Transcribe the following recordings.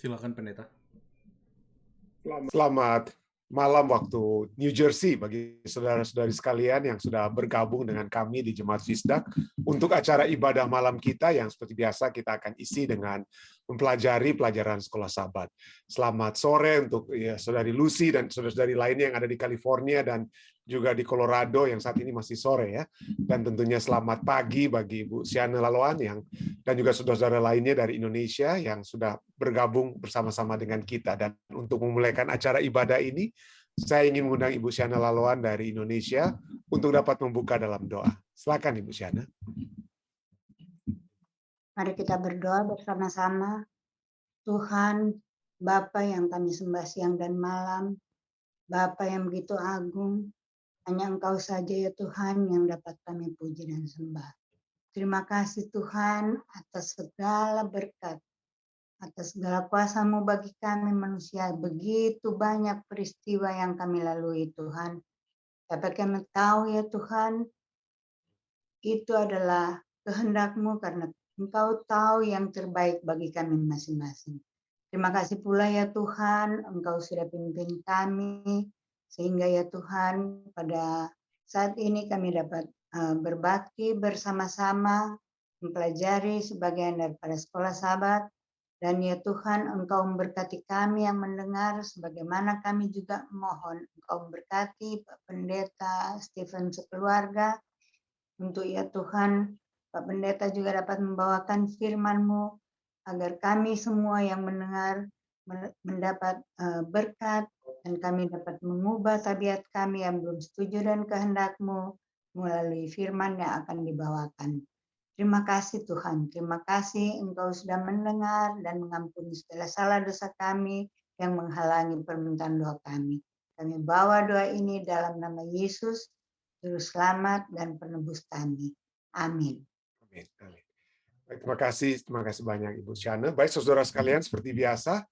Silakan pendeta. Selamat malam waktu New Jersey bagi saudara-saudari sekalian yang sudah bergabung dengan kami di Jemaat Fisdak untuk acara ibadah malam kita yang seperti biasa kita akan isi dengan mempelajari pelajaran sekolah Sabat. Selamat sore untuk saudari Lucy dan saudara-saudari lainnya yang ada di California dan juga di Colorado yang saat ini masih sore ya. Dan tentunya selamat pagi bagi Ibu Siana Laloan dan juga saudara-saudara lainnya dari Indonesia yang sudah bergabung bersama-sama dengan kita. Dan untuk memulaikan acara ibadah ini, saya ingin mengundang Ibu Siana Laloan dari Indonesia untuk dapat membuka dalam doa. Silakan Ibu Siana. Mari kita berdoa bersama-sama. Tuhan, Bapa yang kami sembah siang dan malam, Bapa yang begitu agung, hanya Engkau saja ya Tuhan yang dapat kami puji dan sembah. Terima kasih Tuhan atas segala berkat, atas segala kuasa-Mu bagi kami manusia. Begitu banyak peristiwa yang kami lalui Tuhan. Tapi kami tahu ya Tuhan, itu adalah kehendak-Mu karena Engkau tahu yang terbaik bagi kami masing-masing. Terima kasih pula ya Tuhan, Engkau sudah pimpin kami, sehingga ya Tuhan pada saat ini kami dapat berbakti bersama-sama, mempelajari sebagian daripada sekolah Sabat, dan ya Tuhan Engkau memberkati kami yang mendengar, sebagaimana kami juga mohon Engkau memberkati Pak Pendeta Stephen sekeluarga, untuk ya Tuhan Pak Pendeta juga dapat membawakan firman-Mu, agar kami semua yang mendengar mendapat berkat, dan kami dapat mengubah tabiat kami yang belum setuju dan kehendak-Mu melalui firman yang akan dibawakan. Terima kasih Tuhan, terima kasih Engkau sudah mendengar dan mengampuni segala salah dosa kami yang menghalangi permintaan doa kami. Kami bawa doa ini dalam nama Yesus, Juru Selamat dan Penebus kami. Amin. Amin. Baik, terima kasih banyak Ibu Siana. Baik saudara sekalian, seperti biasa,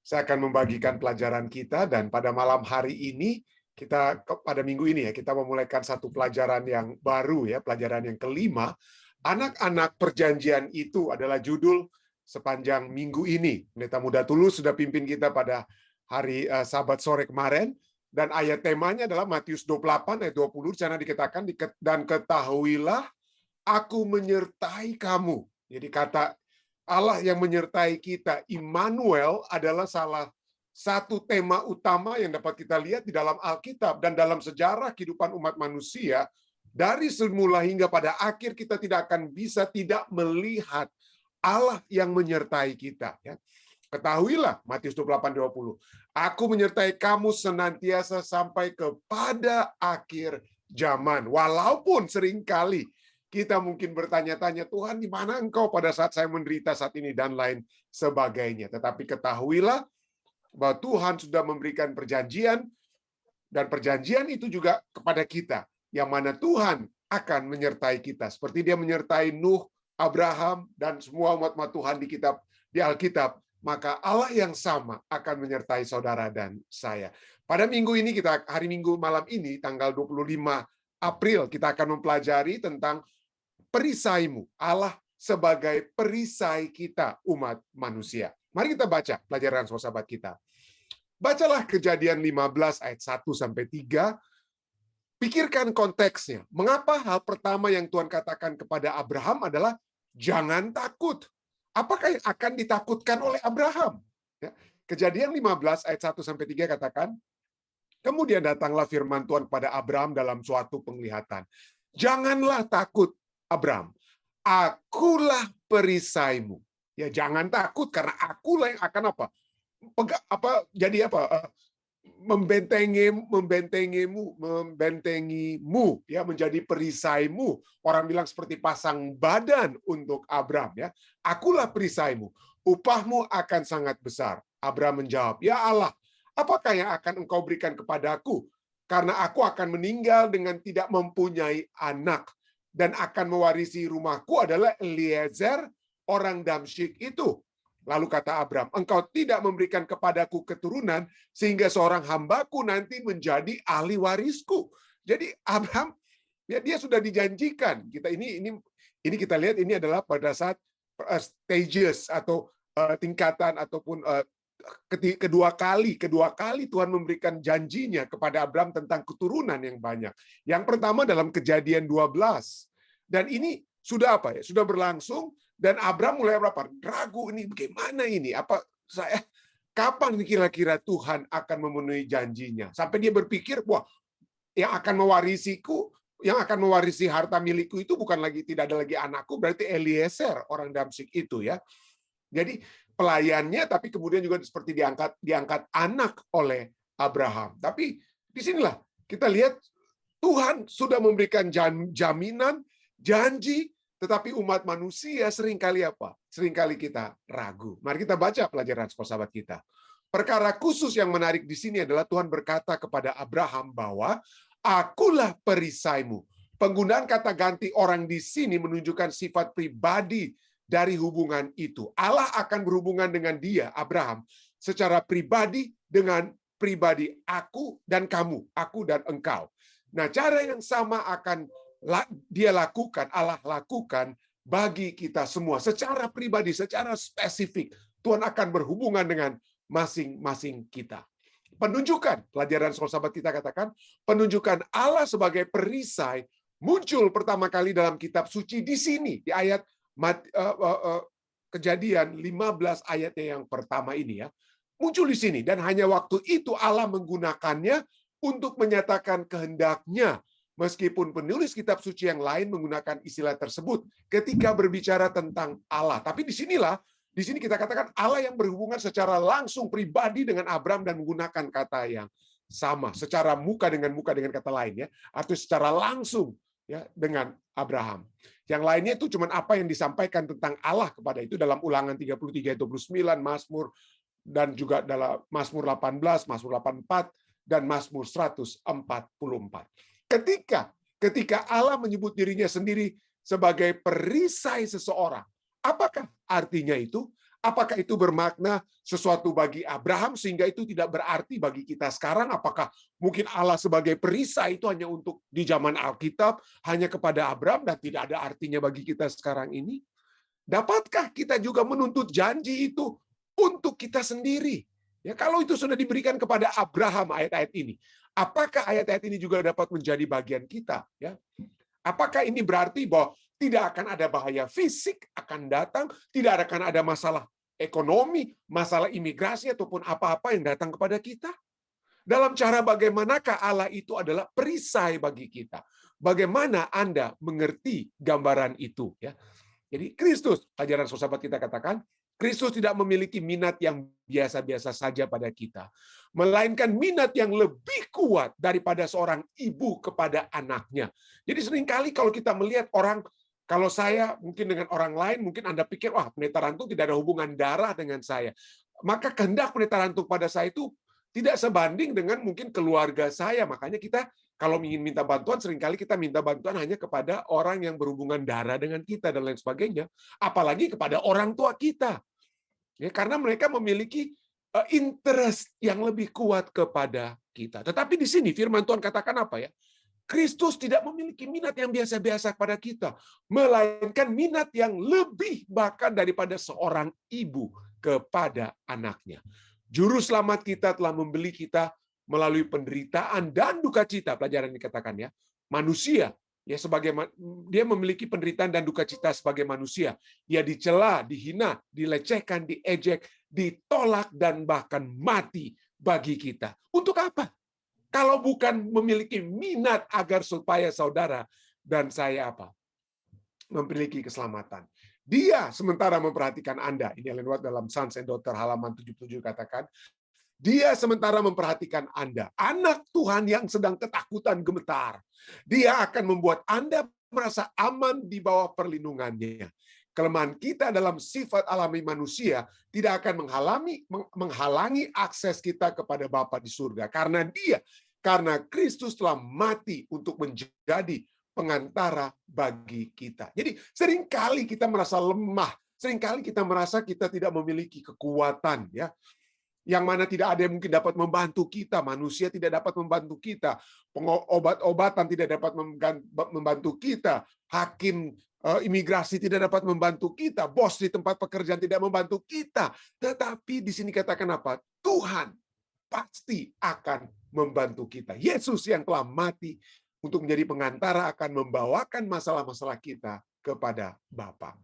saya akan membagikan pelajaran kita dan pada malam hari ini pada minggu ini ya kita memulaikan satu pelajaran yang baru ya, pelajaran yang kelima. Anak-anak perjanjian itu adalah judul sepanjang minggu ini. Pendeta Muda Tulus sudah pimpin kita pada hari Sabat sore kemarin. Dan ayat temanya adalah Matius 28 ayat 20, di sana dikatakan, dan ketahuilah aku menyertai kamu. Jadi kata Allah yang menyertai kita, Immanuel, adalah salah satu tema utama yang dapat kita lihat di dalam Alkitab dan dalam sejarah kehidupan umat manusia. Dari semula hingga pada akhir kita tidak akan bisa tidak melihat Allah yang menyertai kita. Ya. Ketahuilah, Matius 28:20, aku menyertai kamu senantiasa sampai kepada akhir zaman. Walaupun seringkali kita mungkin bertanya-tanya, Tuhan di mana Engkau pada saat saya menderita saat ini dan lain sebagainya. Tetapi ketahuilah bahwa Tuhan sudah memberikan perjanjian, dan perjanjian itu juga kepada kita, yang mana Tuhan akan menyertai kita. Seperti Dia menyertai Nuh, Abraham, dan semua umat Tuhan di Alkitab, maka Allah yang sama akan menyertai saudara dan saya. Pada minggu ini, hari Minggu malam ini, tanggal 25 April, kita akan mempelajari tentang perisai-Mu, Allah sebagai perisai kita umat manusia. Mari kita baca pelajaran sahabat kita. Bacalah Kejadian 15 ayat 1-3. Pikirkan konteksnya. Mengapa hal pertama yang Tuhan katakan kepada Abraham adalah jangan takut? Apakah yang akan ditakutkan oleh Abraham? Ya. Kejadian 15 ayat 1-3 katakan, kemudian datanglah firman Tuhan kepada Abraham dalam suatu penglihatan. Janganlah takut, Abraham. Akulah perisaimu. Ya, jangan takut karena akulah yang akan membentengimu ya, menjadi perisaimu. Orang bilang seperti pasang badan untuk Abraham ya. Akulah perisaimu, upahmu akan sangat besar. Abraham menjawab, ya Allah, apakah yang akan Engkau berikan kepadaku? Karena aku akan meninggal dengan tidak mempunyai anak, dan akan mewarisi rumahku adalah Eliezer orang Damsyik itu. Lalu kata Abraham, engkau tidak memberikan kepadaku keturunan sehingga seorang hambaku nanti menjadi ahli warisku. Jadi Abraham, ya, dia sudah dijanjikan. Ini kita lihat ini adalah pada saat stages atau tingkatan ataupun kedua kali Tuhan memberikan janjinya kepada Abraham tentang keturunan yang banyak. Yang pertama dalam Kejadian 12. Dan ini sudah apa ya? Sudah berlangsung dan Abraham mulai berapa? Ragu, ini bagaimana ini? Kapan kira-kira Tuhan akan memenuhi janjinya? Sampai dia berpikir, wah, yang akan mewarisi harta milikku itu bukan lagi, tidak ada lagi anakku, berarti Eliezer orang Damsyik itu ya. Jadi pelayannya, tapi kemudian juga seperti diangkat anak oleh Abraham. Tapi disinilah kita lihat Tuhan sudah memberikan jaminan, janji, tetapi umat manusia seringkali apa? Seringkali kita ragu. Mari kita baca pelajaran sahabat kita. Perkara khusus yang menarik di sini adalah Tuhan berkata kepada Abraham bahwa akulah perisaimu. Penggunaan kata ganti orang di sini menunjukkan sifat pribadi dari hubungan itu. Allah akan berhubungan dengan dia, Abraham, secara pribadi dengan pribadi aku dan kamu, aku dan engkau. Nah, cara yang sama akan dia lakukan, Allah lakukan bagi kita semua. Secara pribadi, secara spesifik, Tuhan akan berhubungan dengan masing-masing kita. Penunjukan, pelajaran sahabat kita katakan, penunjukan Allah sebagai perisai muncul pertama kali dalam kitab suci di sini, di ayat Kejadian 15 ayatnya yang pertama ini ya. Muncul di sini dan hanya waktu itu Allah menggunakannya untuk menyatakan kehendaknya. Meskipun penulis kitab suci yang lain menggunakan istilah tersebut ketika berbicara tentang Allah. Tapi di sini kita katakan Allah yang berhubungan secara langsung pribadi dengan Abraham dan menggunakan kata yang sama, secara muka dengan kata lain ya, atau secara langsung ya dengan Abraham. Yang lainnya itu cuma apa yang disampaikan tentang Allah kepada itu dalam Ulangan 33-29, Mazmur, dan juga dalam Mazmur 18, Mazmur 84, dan Mazmur 144. Ketika Allah menyebut dirinya sendiri sebagai perisai seseorang, apakah artinya itu? Apakah itu bermakna sesuatu bagi Abraham sehingga itu tidak berarti bagi kita sekarang? Apakah mungkin Allah sebagai perisai itu hanya untuk di zaman Alkitab, hanya kepada Abraham dan tidak ada artinya bagi kita sekarang ini? Dapatkah kita juga menuntut janji itu untuk kita sendiri? Ya, kalau itu sudah diberikan kepada Abraham ayat-ayat ini, apakah ayat-ayat ini juga dapat menjadi bagian kita? Ya, apakah ini berarti bahwa tidak akan ada bahaya fisik akan datang, tidak akan ada masalah ekonomi, masalah imigrasi, ataupun apa-apa yang datang kepada kita? Dalam cara bagaimanakah Allah itu adalah perisai bagi kita? Bagaimana Anda mengerti gambaran itu? Ya. Jadi Kristus, ajaran sahabat kita katakan, Kristus tidak memiliki minat yang biasa-biasa saja pada kita, melainkan minat yang lebih kuat daripada seorang ibu kepada anaknya. Jadi seringkali kalau kita melihat orang, kalau saya mungkin dengan orang lain, mungkin Anda pikir, wah pendeta Rantung tidak ada hubungan darah dengan saya. Maka kehendak pendeta Rantung pada saya itu tidak sebanding dengan mungkin keluarga saya. Makanya kita kalau ingin minta bantuan, seringkali kita minta bantuan hanya kepada orang yang berhubungan darah dengan kita dan lain sebagainya. Apalagi kepada orang tua kita. Ya, karena mereka memiliki interest yang lebih kuat kepada kita. Tetapi di sini firman Tuhan katakan apa ya? Kristus tidak memiliki minat yang biasa-biasa pada kita, melainkan minat yang lebih bahkan daripada seorang ibu kepada anaknya. Juru selamat kita telah membeli kita melalui penderitaan dan duka cita. Pelajaran ini dikatakan ya, manusia ya sebagai dia memiliki penderitaan dan duka cita sebagai manusia. Dia dicela, dihina, dilecehkan, diejek, ditolak dan bahkan mati bagi kita. Untuk apa? Kalau bukan memiliki minat agar supaya saudara dan saya apa? Memiliki keselamatan. Dia sementara memperhatikan Anda. Ini Ellen White dalam Sons and Daughter halaman 77 katakan, dia sementara memperhatikan Anda. Anak Tuhan yang sedang ketakutan gemetar. Dia akan membuat Anda merasa aman di bawah perlindungannya. Kelemahan kita dalam sifat alami manusia tidak akan menghalangi akses kita kepada Bapa di surga. Karena Kristus telah mati untuk menjadi pengantara bagi kita. Jadi seringkali kita merasa lemah, seringkali kita merasa kita tidak memiliki kekuatan, ya. yang mana tidak ada yang mungkin dapat membantu kita, manusia tidak dapat membantu kita, obat-obatan tidak dapat membantu kita, hakim imigrasi tidak dapat membantu kita, bos di tempat pekerjaan tidak membantu kita. Tetapi di sini katakan apa? Tuhan pasti akan membantu kita. Yesus yang telah mati untuk menjadi pengantara akan membawakan masalah-masalah kita kepada Bapa.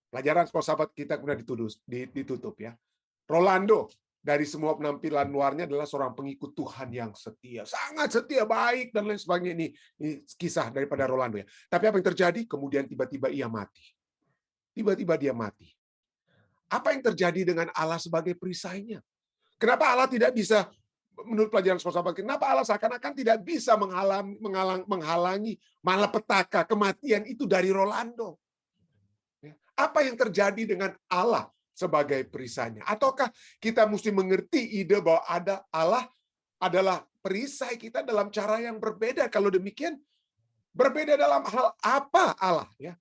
Pelajaran sekolah sahabat kita kemudian ditutup ya. Rolando dari semua penampilan luarnya adalah seorang pengikut Tuhan yang setia, sangat setia, baik dan lain sebagainya. Ini kisah daripada Rolando ya. Tapi apa yang terjadi? Kemudian tiba-tiba ia mati. Tiba-tiba dia mati. Apa yang terjadi dengan Allah sebagai perisainya? Kenapa Allah tidak bisa, menurut pelajaran sekolah sahabat, kenapa Allah seakan-akan tidak bisa menghalangi malapetaka kematian itu dari Rolando? Apa yang terjadi dengan Allah sebagai perisainya? Ataukah kita mesti mengerti ide bahwa ada Allah adalah perisai kita dalam cara yang berbeda? Kalau demikian, berbeda dalam hal apa Allah? Ya,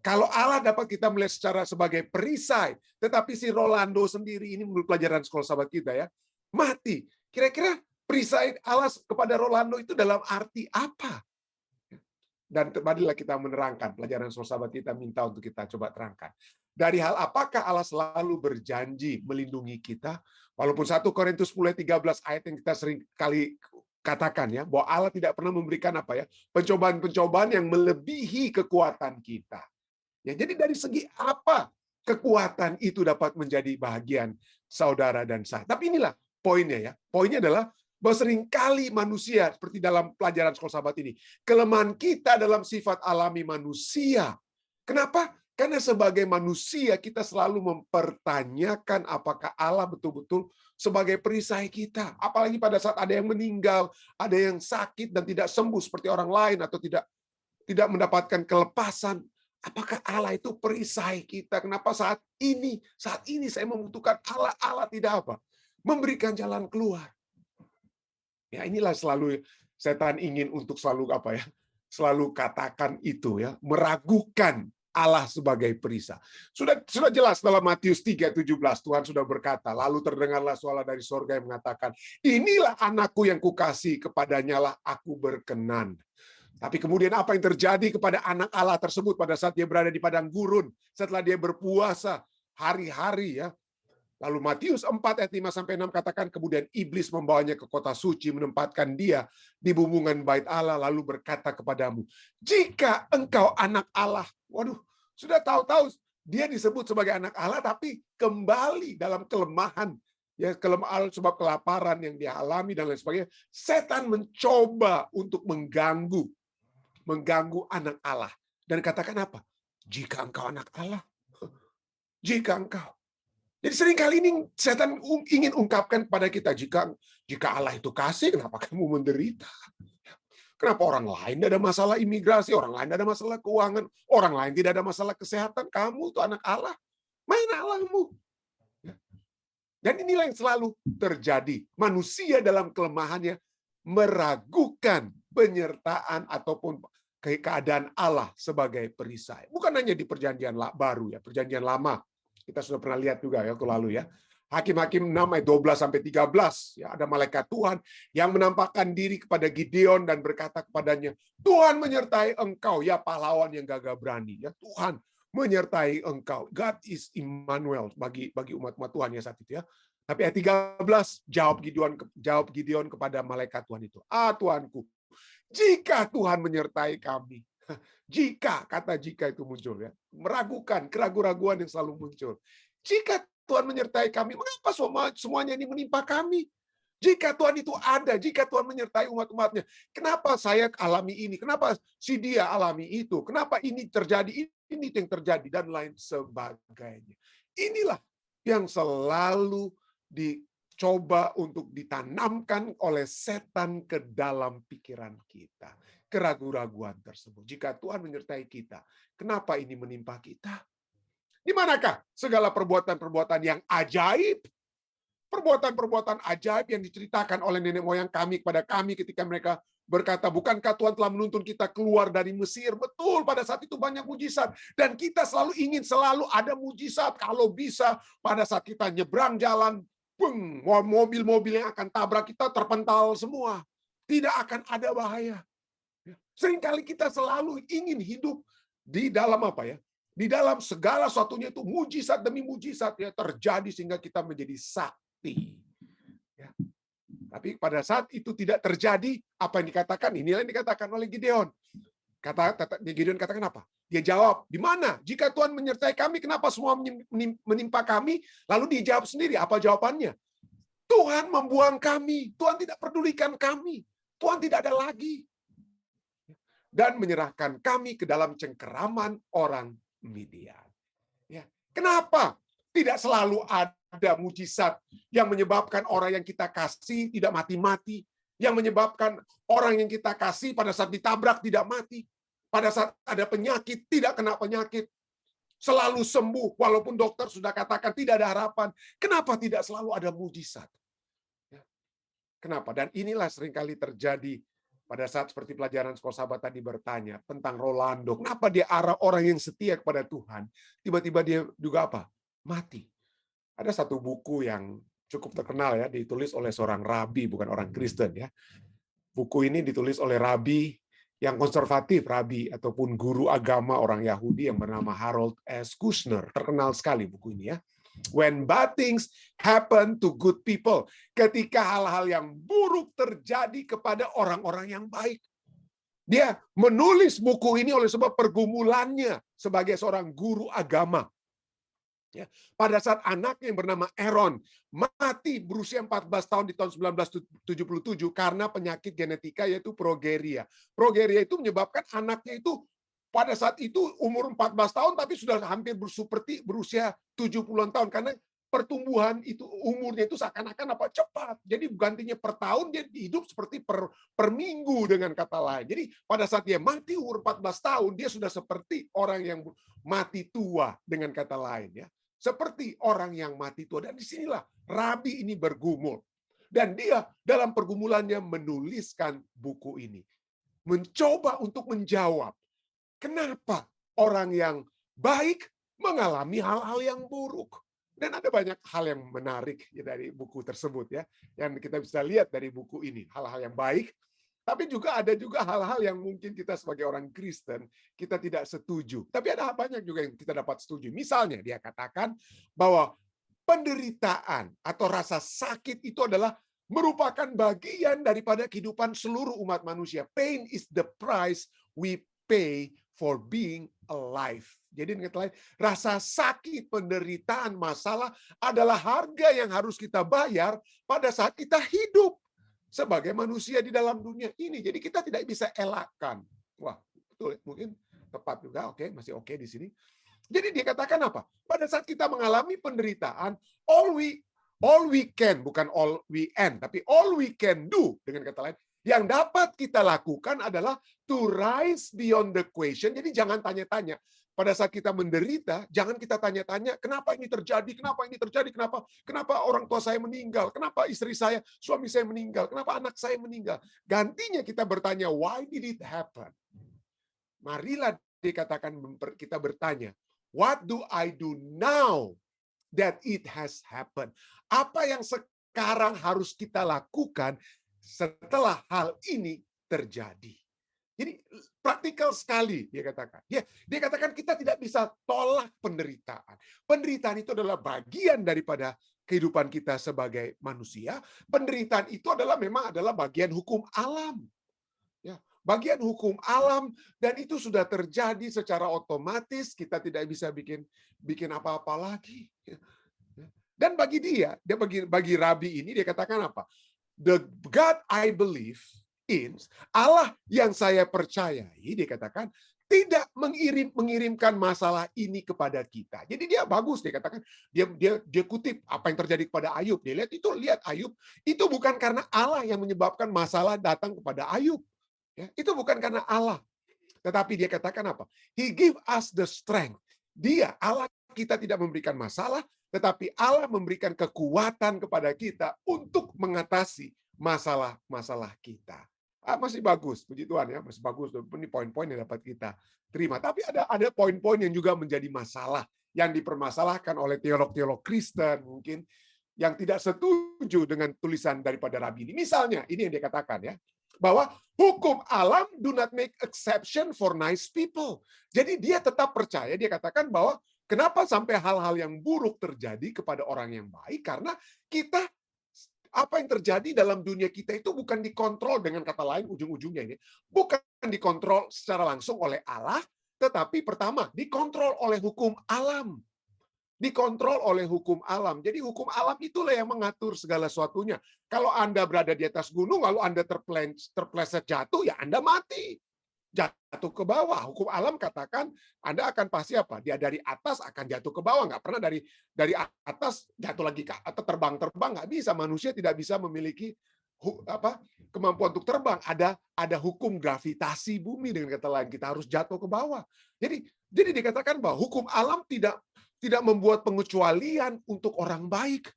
kalau Allah dapat kita melihat secara sebagai perisai, tetapi si Rolando sendiri ini menurut pelajaran sekolah sahabat kita ya, mati. Kira-kira perisai Allah kepada Rolando itu dalam arti apa? Dan marilah kita menerangkan pelajaran sahabat kita minta untuk kita coba terangkan. Dari hal apakah Allah selalu berjanji melindungi kita? Walaupun 1 Korintus 10:13 ayat yang kita sering kali katakan ya, bahwa Allah tidak pernah memberikan apa ya, pencobaan-pencobaan yang melebihi kekuatan kita. Ya, jadi dari segi apa kekuatan itu dapat menjadi bahagian saudara dan saya. Tapi inilah poinnya ya. Poinnya adalah bahwa seringkali manusia, seperti dalam pelajaran sekolah sahabat ini, kelemahan kita dalam sifat alami manusia. Kenapa? Karena sebagai manusia kita selalu mempertanyakan apakah Allah betul-betul sebagai perisai kita. Apalagi pada saat ada yang meninggal, ada yang sakit dan tidak sembuh seperti orang lain, atau tidak mendapatkan kelepasan. Apakah Allah itu perisai kita? Kenapa saat ini saya membutuhkan Allah? Allah tidak apa? Memberikan jalan keluar. Ya, inilah selalu setan ingin untuk selalu apa ya? Selalu katakan itu ya, meragukan Allah sebagai perisai. Sudah jelas dalam Matius 3:17 Tuhan sudah berkata, lalu terdengarlah suara dari sorga yang mengatakan, inilah anakku yang kukasihi, kepadanya lah aku berkenan. Tapi kemudian apa yang terjadi kepada anak Allah tersebut pada saat dia berada di padang gurun, setelah dia berpuasa hari-hari ya. Lalu Matius 4 ayat 5-6 katakan, kemudian iblis membawanya ke kota suci, menempatkan dia di bumbungan bait Allah, lalu berkata kepadamu, jika engkau anak Allah. Waduh, sudah tahu-tahu dia disebut sebagai anak Allah, tapi kembali dalam kelemahan. Ya, kelemahan sebab kelaparan yang dia alami dan lain sebagainya. Setan mencoba untuk mengganggu anak Allah. Dan katakan apa? Jika engkau anak Allah. Jika engkau. Jadi seringkali ini setan ingin ungkapkan kepada kita, jika Allah itu kasih, kenapa kamu menderita? Kenapa orang lain tidak ada masalah imigrasi, orang lain tidak ada masalah keuangan, orang lain tidak ada masalah kesehatan, kamu itu anak Allah. Mana Allahmu? Dan inilah yang selalu terjadi. Manusia dalam kelemahannya meragukan penyertaan ataupun keadaan Allah sebagai perisai. Bukan hanya di perjanjian baru ya, perjanjian lama. Kita sudah pernah lihat juga ya lalu ya. Hakim-hakim 6 ayat 12-13 ya, ada malaikat Tuhan yang menampakkan diri kepada Gideon dan berkata kepadanya, Tuhan menyertai engkau ya pahlawan yang gagah berani ya. Tuhan menyertai engkau. God is Immanuel bagi umat-umat Tuhan ya saat itu ya. Tapi ayat 13 jawab Gideon kepada malaikat Tuhan itu. Tuanku, jika Tuhan menyertai kami. Kata jika itu muncul ya. Meragukan, keraguan-raguan yang selalu muncul. Jika Tuhan menyertai kami, mengapa semuanya ini menimpa kami? Jika Tuhan itu ada, jika Tuhan menyertai umat-umatnya, kenapa saya alami ini? Kenapa si dia alami itu? Kenapa ini terjadi? Ini yang terjadi dan lain sebagainya. Inilah yang selalu dicoba untuk ditanamkan oleh setan ke dalam pikiran kita. Keraguan-raguan tersebut. Jika Tuhan menyertai kita, kenapa ini menimpa kita? Di manakah segala perbuatan-perbuatan yang ajaib? Perbuatan-perbuatan ajaib yang diceritakan oleh nenek moyang kami kepada kami ketika mereka berkata, bukankah Tuhan telah menuntun kita keluar dari Mesir? Betul, pada saat itu banyak mujizat. Dan kita selalu ingin selalu ada mujizat. Kalau bisa, pada saat kita nyebrang jalan beng, mobil-mobil yang akan tabrak kita terpental semua. Tidak akan ada bahaya. Seringkali kita selalu ingin hidup di dalam apa ya? Di dalam segala sesuatunya itu mujizat demi mujizat ya terjadi sehingga kita menjadi sakti. Ya. Tapi pada saat itu tidak terjadi, apa yang dikatakan? Inilah yang dikatakan oleh Gideon. Gideon katakan apa? Dia jawab, di mana? Jika Tuhan menyertai kami, kenapa semua menimpa kami? Lalu dia jawab sendiri, apa jawabannya? Tuhan membuang kami. Tuhan tidak pedulikan kami. Tuhan tidak ada lagi. Dan menyerahkan kami ke dalam cengkeraman orang Midian. Ya. Kenapa tidak selalu ada mujizat yang menyebabkan orang yang kita kasih tidak mati-mati, yang menyebabkan orang yang kita kasih pada saat ditabrak tidak mati, pada saat ada penyakit tidak kena penyakit, selalu sembuh walaupun dokter sudah katakan tidak ada harapan. Kenapa tidak selalu ada mujizat? Ya. Kenapa? Dan inilah seringkali terjadi pada saat seperti pelajaran sekolah sahabat tadi bertanya tentang Rolando, kenapa dia orang yang setia kepada Tuhan, tiba-tiba dia juga apa? Mati. Ada satu buku yang cukup terkenal ya, ditulis oleh seorang rabi, bukan orang Kristen ya. Buku ini ditulis oleh rabi yang konservatif, rabi ataupun guru agama orang Yahudi yang bernama Harold S. Kushner. Terkenal sekali buku ini ya. When bad things happen to good people. Ketika hal-hal yang buruk terjadi kepada orang-orang yang baik. Dia menulis buku ini oleh sebab pergumulannya sebagai seorang guru agama. Ya, pada saat anaknya yang bernama Aaron mati berusia 14 tahun di tahun 1977 karena penyakit genetika yaitu progeria. Progeria itu menyebabkan anaknya itu pada saat itu umur 14 tahun tapi sudah hampir seperti berusia 70-an tahun karena pertumbuhan itu umurnya itu seakan-akan apa cepat. Jadi gantinya per tahun dia hidup seperti per minggu dengan kata lain. Jadi pada saat dia mati umur 14 tahun dia sudah seperti orang yang mati tua dengan kata lain ya. Seperti orang yang mati tua. Dan disinilah rabi ini bergumul. Dan dia dalam pergumulannya menuliskan buku ini. Mencoba untuk menjawab. Kenapa orang yang baik mengalami hal-hal yang buruk? Dan ada banyak hal yang menarik ya, dari buku tersebut ya. Yang kita bisa lihat dari buku ini. Hal-hal yang baik. Tapi juga ada hal-hal yang mungkin kita sebagai orang Kristen, kita tidak setuju. Tapi ada banyak juga yang kita dapat setuju. Misalnya dia katakan bahwa penderitaan atau rasa sakit itu adalah merupakan bagian daripada kehidupan seluruh umat manusia. Pain is the price we pay for being alive. Jadi dengan kata lain, rasa sakit, penderitaan, masalah adalah harga yang harus kita bayar pada saat kita hidup sebagai manusia di dalam dunia ini. Jadi kita tidak bisa elakkan. Wah, betul. Mungkin tepat juga. Oke, masih oke di sini. Jadi dia katakan apa? Pada saat kita mengalami penderitaan, all we can, bukan all we end, tapi all we can do, dengan kata lain, yang dapat kita lakukan adalah to rise beyond the question. Jadi jangan tanya-tanya. Pada saat kita menderita, jangan kita tanya-tanya, kenapa ini terjadi, kenapa orang tua saya meninggal, kenapa istri saya, suami saya meninggal, kenapa anak saya meninggal. Gantinya kita bertanya, why did it happen? Marilah dikatakan kita bertanya, what do I do now that it has happened? Apa yang sekarang harus kita lakukan setelah hal ini terjadi? Jadi praktikal sekali dia katakan. Dia katakan kita tidak bisa tolak penderitaan. Penderitaan itu adalah bagian daripada kehidupan kita sebagai manusia. Penderitaan itu memang adalah bagian hukum alam. Ya, bagian hukum alam dan itu sudah terjadi secara otomatis. Kita tidak bisa bikin apa-apa lagi. Dan bagi bagi rabi ini dia katakan apa? The God I believe Allah yang saya percayai, dikatakan tidak mengirimkan masalah ini kepada kita. Jadi dia bagus, dia katakan dia kutip apa yang terjadi kepada Ayub. Dia lihat Ayub itu bukan karena Allah yang menyebabkan masalah datang kepada Ayub. Ya, itu bukan karena Allah. Tetapi dia katakan apa? He give us the strength. Allah kita tidak memberikan masalah, tetapi Allah memberikan kekuatan kepada kita untuk mengatasi masalah-masalah kita. Masih bagus, puji Tuhan ya, masih bagus. Ini poin-poin yang dapat kita terima. Tapi ada poin-poin yang juga menjadi masalah yang dipermasalahkan oleh teolog-teolog Kristen mungkin yang tidak setuju dengan tulisan daripada Rabi ini. Misalnya, ini yang dia katakan ya, bahwa hukum alam do not make exception for nice people. Jadi dia tetap percaya, dia katakan bahwa kenapa sampai hal-hal yang buruk terjadi kepada orang yang baik, karena kita, apa yang terjadi dalam dunia kita itu bukan dikontrol, dengan kata lain ujung-ujungnya ini, bukan dikontrol secara langsung oleh Allah, tetapi pertama dikontrol oleh hukum alam. Dikontrol oleh hukum alam. Jadi hukum alam itulah yang mengatur segala sesuatunya. Kalau Anda berada di atas gunung, lalu Anda terpleset jatuh, ya Anda mati. Jatuh ke bawah. Hukum alam katakan Anda akan pasti apa? Dia dari atas akan jatuh ke bawah. Nggak pernah dari atas jatuh lagi ke atau terbang. Nggak bisa. Manusia tidak bisa memiliki kemampuan untuk terbang. Ada hukum gravitasi bumi, dengan kata lain. Kita harus jatuh ke bawah. Jadi dikatakan bahwa hukum alam tidak membuat pengecualian untuk orang baik.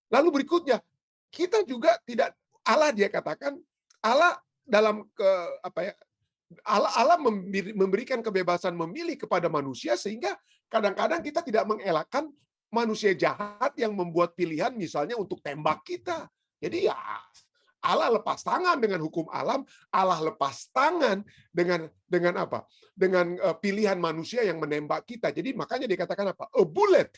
Lalu berikutnya, kita juga tidak, Allah dia katakan, Allah dalam Allah memberikan kebebasan memilih kepada manusia, sehingga kadang-kadang kita tidak mengelakkan manusia jahat yang membuat pilihan misalnya untuk tembak kita. Jadi ya Allah lepas tangan dengan hukum alam, Allah lepas tangan dengan apa? Dengan pilihan manusia yang menembak kita. Jadi makanya dikatakan apa? A bullet,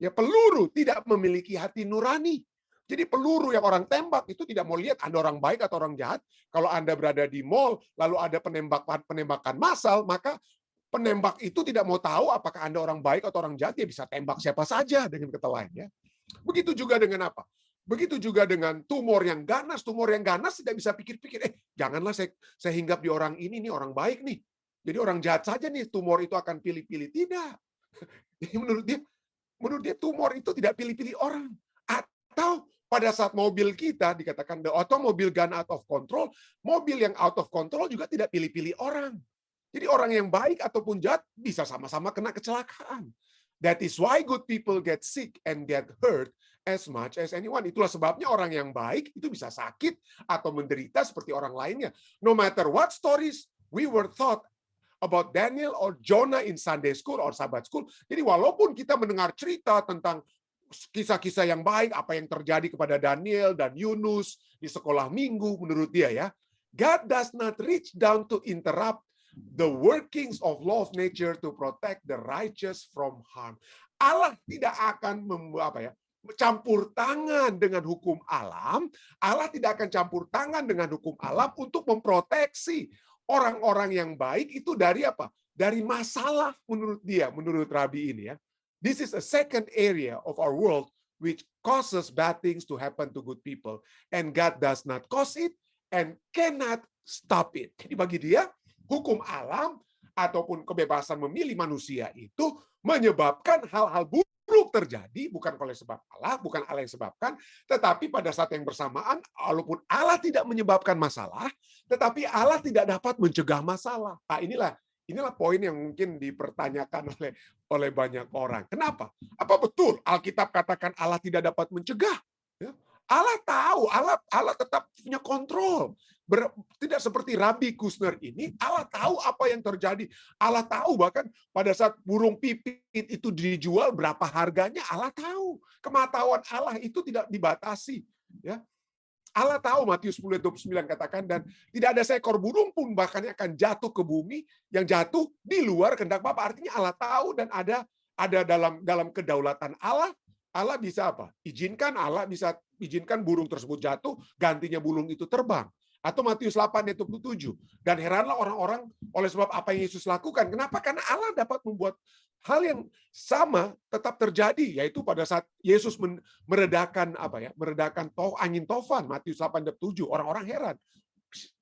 ya peluru tidak memiliki hati nurani. Jadi peluru yang orang tembak itu tidak mau lihat Anda orang baik atau orang jahat. Kalau Anda berada di mall, lalu ada penembakan massal, maka penembak itu tidak mau tahu apakah Anda orang baik atau orang jahat, dia bisa tembak siapa saja, dengan kata lain ya. Begitu juga dengan apa? Begitu juga dengan tumor yang ganas. Tumor yang ganas tidak bisa pikir-pikir, janganlah saya hinggap di orang ini orang baik nih. Jadi orang jahat saja nih tumor itu akan pilih-pilih. Tidak. Jadi menurut dia tumor itu tidak pilih-pilih orang. Atau pada saat mobil kita dikatakan the automobile gone out of control, mobil yang out of control juga tidak pilih-pilih orang. Jadi orang yang baik ataupun jahat bisa sama-sama kena kecelakaan. That is why good people get sick and get hurt as much as anyone. Itulah sebabnya orang yang baik itu bisa sakit atau menderita seperti orang lainnya. No matter what stories we were taught about Daniel or Jonah in Sunday school or Sabbath school. Jadi walaupun kita mendengar cerita tentang kisah-kisah yang baik, apa yang terjadi kepada Daniel dan Yunus di sekolah minggu, menurut dia ya, God does not reach down to interrupt the workings of law of nature to protect the righteous from harm. Allah tidak akan campur tangan dengan hukum alam. Allah tidak akan campur tangan dengan hukum alam untuk memproteksi orang-orang yang baik itu dari apa? Dari masalah, menurut dia, menurut Rabi ini ya. This is a second area of our world which causes bad things to happen to good people, and God does not cause it and cannot stop it. Jadi bagi dia, hukum alam ataupun kebebasan memilih manusia itu menyebabkan hal-hal buruk terjadi, bukan oleh sebab Allah, bukan Allah yang sebabkan, tetapi pada saat yang bersamaan, walaupun Allah tidak menyebabkan masalah, tetapi Allah tidak dapat mencegah masalah. Nah, inilah poin yang mungkin dipertanyakan oleh banyak orang. Kenapa? Apa betul Alkitab katakan Allah tidak dapat mencegah? Ya. Allah tahu, Allah tetap punya kontrol. Tidak seperti Rabbi Kushner ini, Allah tahu apa yang terjadi. Allah tahu bahkan pada saat burung pipit itu dijual berapa harganya, Allah tahu. Kematahuan Allah itu tidak dibatasi. Ya. Allah tahu, Matius 10:29 katakan, dan tidak ada seekor burung pun bahkan yang akan jatuh ke bumi, yang jatuh di luar kehendak Bapa. Artinya Allah tahu dan ada dalam kedaulatan Allah. Allah bisa apa? Allah bisa izinkan burung tersebut jatuh, gantinya burung itu terbang. Atau Matius 8:27. Dan heranlah orang-orang oleh sebab apa yang Yesus lakukan. Kenapa? Karena Allah dapat membuat hal yang sama tetap terjadi, yaitu pada saat Yesus meredakan angin tofan, Matius 8:7. Orang-orang heran.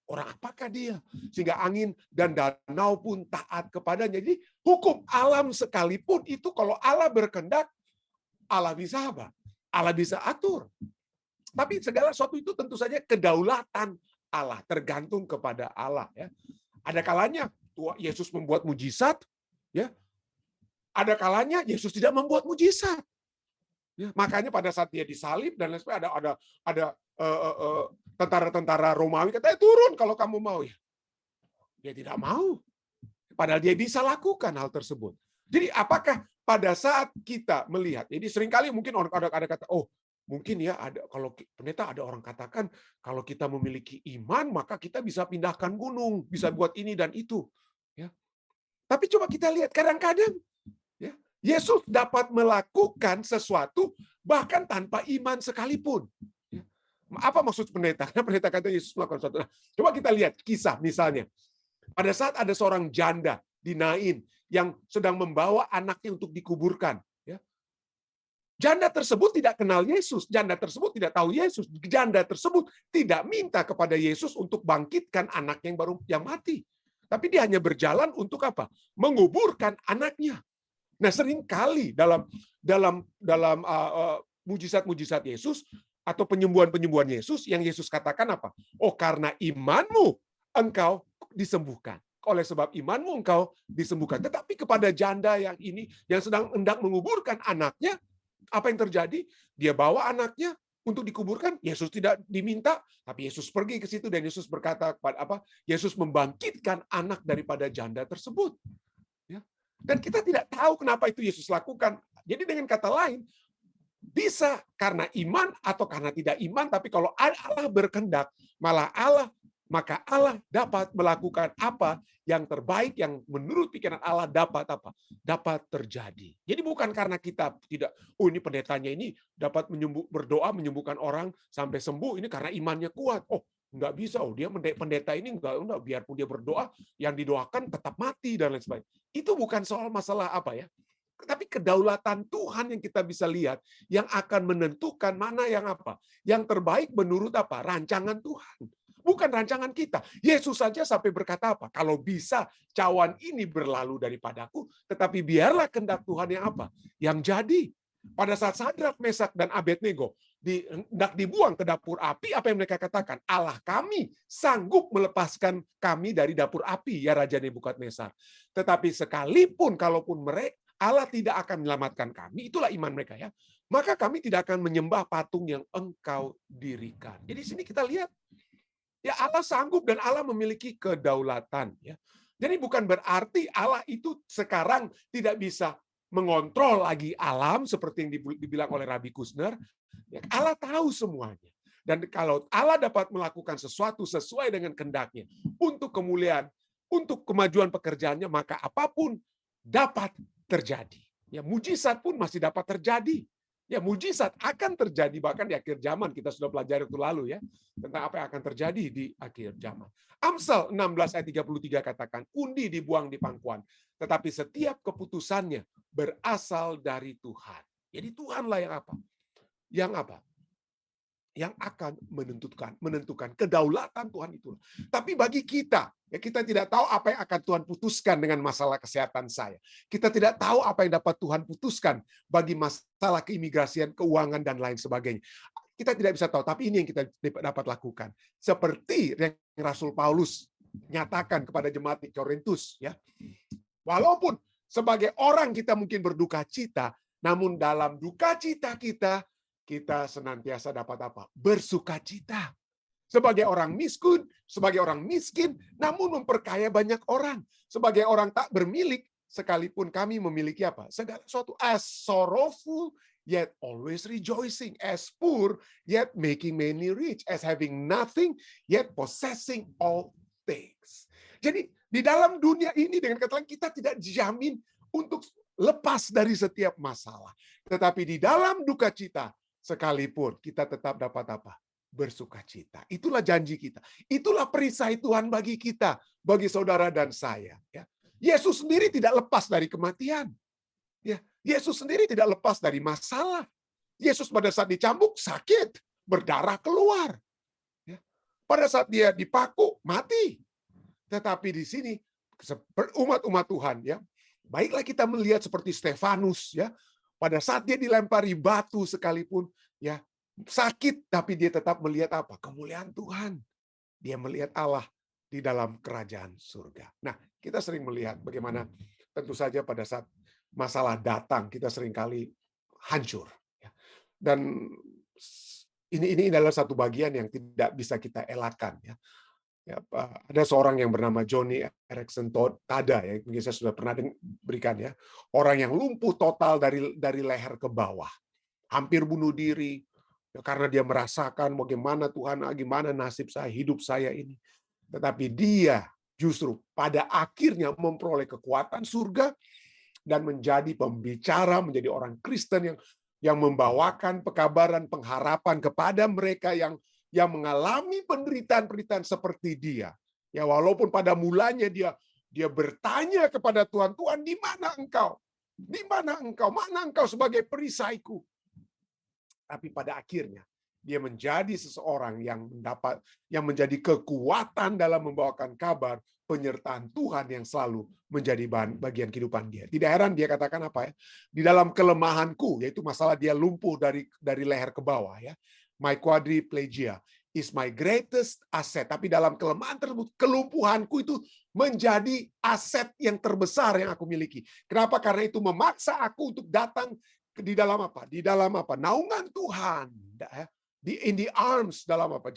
Orang apakah dia? Sehingga angin dan danau pun taat kepadanya. Jadi hukum alam sekalipun itu kalau Allah berkehendak, Allah bisa apa? Allah bisa atur. Tapi segala sesuatu itu tentu saja kedaulatan Allah, tergantung kepada Allah ya. Ada kalanya Yesus membuat mujizat ya. Ada kalanya Yesus tidak membuat mujizat. Ya, makanya pada saat dia disalib dan lain sebagainya ada tentara-tentara Romawi katanya turun kalau kamu mau ya. Dia tidak mau. Padahal dia bisa lakukan hal tersebut. Jadi apakah pada saat kita melihat, jadi seringkali mungkin ada kata, oh Mungkin ya ada, kalau pendeta, ada orang katakan kalau kita memiliki iman maka kita bisa pindahkan gunung, bisa buat ini dan itu. Ya. Tapi coba kita lihat kadang-kadang ya, Yesus dapat melakukan sesuatu bahkan tanpa iman sekalipun. Ya. Apa maksud pendeta? Karena pendeta kata Yesus melakukan sesuatu. Nah, coba kita lihat kisah misalnya. Pada saat ada seorang janda di Nain yang sedang membawa anaknya untuk dikuburkan. Ya. Janda tersebut tidak kenal Yesus. Janda tersebut tidak tahu Yesus. Janda tersebut tidak minta kepada Yesus untuk bangkitkan anak yang mati. Tapi dia hanya berjalan untuk apa? Menguburkan anaknya. Nah, seringkali dalam mujizat-mujizat Yesus atau penyembuhan-penyembuhan Yesus, yang Yesus katakan apa? Oh, karena imanmu engkau disembuhkan. Oleh sebab imanmu engkau disembuhkan. Tetapi kepada janda yang ini, yang sedang hendak menguburkan anaknya, apa yang terjadi? Dia bawa anaknya untuk dikuburkan. Yesus tidak diminta, tapi Yesus pergi ke situ dan Yesus berkata kepada apa? Yesus membangkitkan anak daripada janda tersebut. Ya. Dan kita tidak tahu kenapa itu Yesus lakukan. Jadi dengan kata lain, bisa karena iman atau karena tidak iman, tapi kalau Allah berkehendak, maka Allah dapat melakukan apa yang terbaik, yang menurut pikiran Allah dapat apa? Dapat terjadi. Jadi bukan karena kita tidak, oh ini pendetanya ini dapat berdoa menyembuhkan orang sampai sembuh, ini karena imannya kuat. Oh, nggak bisa, oh dia pendeta ini enggak, biarpun dia berdoa, yang didoakan tetap mati dan lain sebagainya. Itu bukan soal masalah apa ya, tapi kedaulatan Tuhan yang kita bisa lihat, yang akan menentukan mana yang apa, yang terbaik menurut apa? Rancangan Tuhan. Bukan rancangan kita. Yesus saja sampai berkata apa? Kalau bisa cawan ini berlalu daripadaku, tetapi biarlah kehendak Tuhan yang apa? Yang jadi. Pada saat Sadrak, Mesak, dan Abednego hendak dibuang ke dapur api, apa yang mereka katakan? Allah kami sanggup melepaskan kami dari dapur api, ya Raja Nebukadnezar. Tetapi sekalipun kalaupun mereka Allah tidak akan menyelamatkan kami, itulah iman mereka ya. Maka kami tidak akan menyembah patung yang engkau dirikan. Jadi di sini kita lihat, ya Allah sanggup dan Allah memiliki kedaulatan. Ya. Jadi bukan berarti Allah itu sekarang tidak bisa mengontrol lagi alam seperti yang dibilang oleh Rabbi Kushner. Ya, Allah tahu semuanya. Dan kalau Allah dapat melakukan sesuatu sesuai dengan kehendaknya untuk kemuliaan, untuk kemajuan pekerjaannya, maka apapun dapat terjadi. Ya, mujizat pun masih dapat terjadi. Ya, mujizat akan terjadi bahkan di akhir zaman. Kita sudah pelajari itu lalu ya, tentang apa yang akan terjadi di akhir zaman. Amsal 16 ayat 33 katakan, undi dibuang di pangkuan, tetapi setiap keputusannya berasal dari Tuhan. Jadi Tuhanlah yang apa? Yang apa? Yang akan menentukan kedaulatan Tuhan itu. Tapi bagi kita, ya kita tidak tahu apa yang akan Tuhan putuskan dengan masalah kesehatan saya. Kita tidak tahu apa yang dapat Tuhan putuskan bagi masalah keimigrasian, keuangan, dan lain sebagainya. Kita tidak bisa tahu, tapi ini yang kita dapat lakukan. Seperti yang Rasul Paulus nyatakan kepada jemaat di Korintus, ya. Walaupun sebagai orang kita mungkin berduka cita, namun dalam duka cita kita senantiasa dapat apa? Bersuka cita. Sebagai orang miskin, namun memperkaya banyak orang. Sebagai orang tak bermilik, sekalipun kami memiliki apa? Segala sesuatu. As sorrowful, yet always rejoicing. As poor, yet making many rich. As having nothing, yet possessing all things. Jadi di dalam dunia ini dengan kata lain kita tidak dijamin untuk lepas dari setiap masalah. Tetapi di dalam duka cita, sekalipun kita tetap dapat apa? Bersuka cita. Itulah janji kita. Itulah perisai Tuhan bagi kita, bagi saudara dan saya. Ya. Yesus sendiri tidak lepas dari kematian. Ya. Yesus sendiri tidak lepas dari masalah. Yesus pada saat dicambuk sakit, berdarah keluar. Ya. Pada saat dia dipaku, mati. Tetapi di sini umat-umat Tuhan, ya, baiklah kita melihat seperti Stefanus, ya. Pada saat dia dilempari batu sekalipun, ya sakit, tapi dia tetap melihat apa? Kemuliaan Tuhan. Dia melihat Allah di dalam kerajaan surga. Nah, kita sering melihat bagaimana tentu saja pada saat masalah datang, kita seringkali hancur. Dan ini adalah satu bagian yang tidak bisa kita elakkan. Ya. Ya, ada seorang yang bernama Johnny Erickson Tada, ya, mungkin saya sudah pernah berikan ya, orang yang lumpuh total dari leher ke bawah, hampir bunuh diri, Ya, karena dia merasakan bagaimana Tuhan, gimana nasib saya, hidup saya ini. Tetapi dia justru pada akhirnya memperoleh kekuatan surga dan menjadi pembicara, menjadi orang Kristen yang membawakan pekabaran pengharapan kepada mereka yang mengalami penderitaan-penderitaan seperti dia. Ya, walaupun pada mulanya dia bertanya kepada Tuhan, Tuhan, di mana engkau? Di mana engkau? Mana engkau sebagai perisaiku? Tapi pada akhirnya dia menjadi seseorang yang menjadi kekuatan dalam membawakan kabar penyertaan Tuhan yang selalu menjadi bagian kehidupan dia. Tidak heran dia katakan apa ya? Di dalam kelemahanku, yaitu masalah dia lumpuh dari leher ke bawah ya. My quadriplegia is my greatest asset. Tapi dalam kelemahan tersebut, kelumpuhanku itu menjadi aset yang terbesar yang aku miliki. Kenapa? Karena itu memaksa aku untuk datang di dalam apa? Di dalam apa? Naungan Tuhan. In the arms, dalam apa?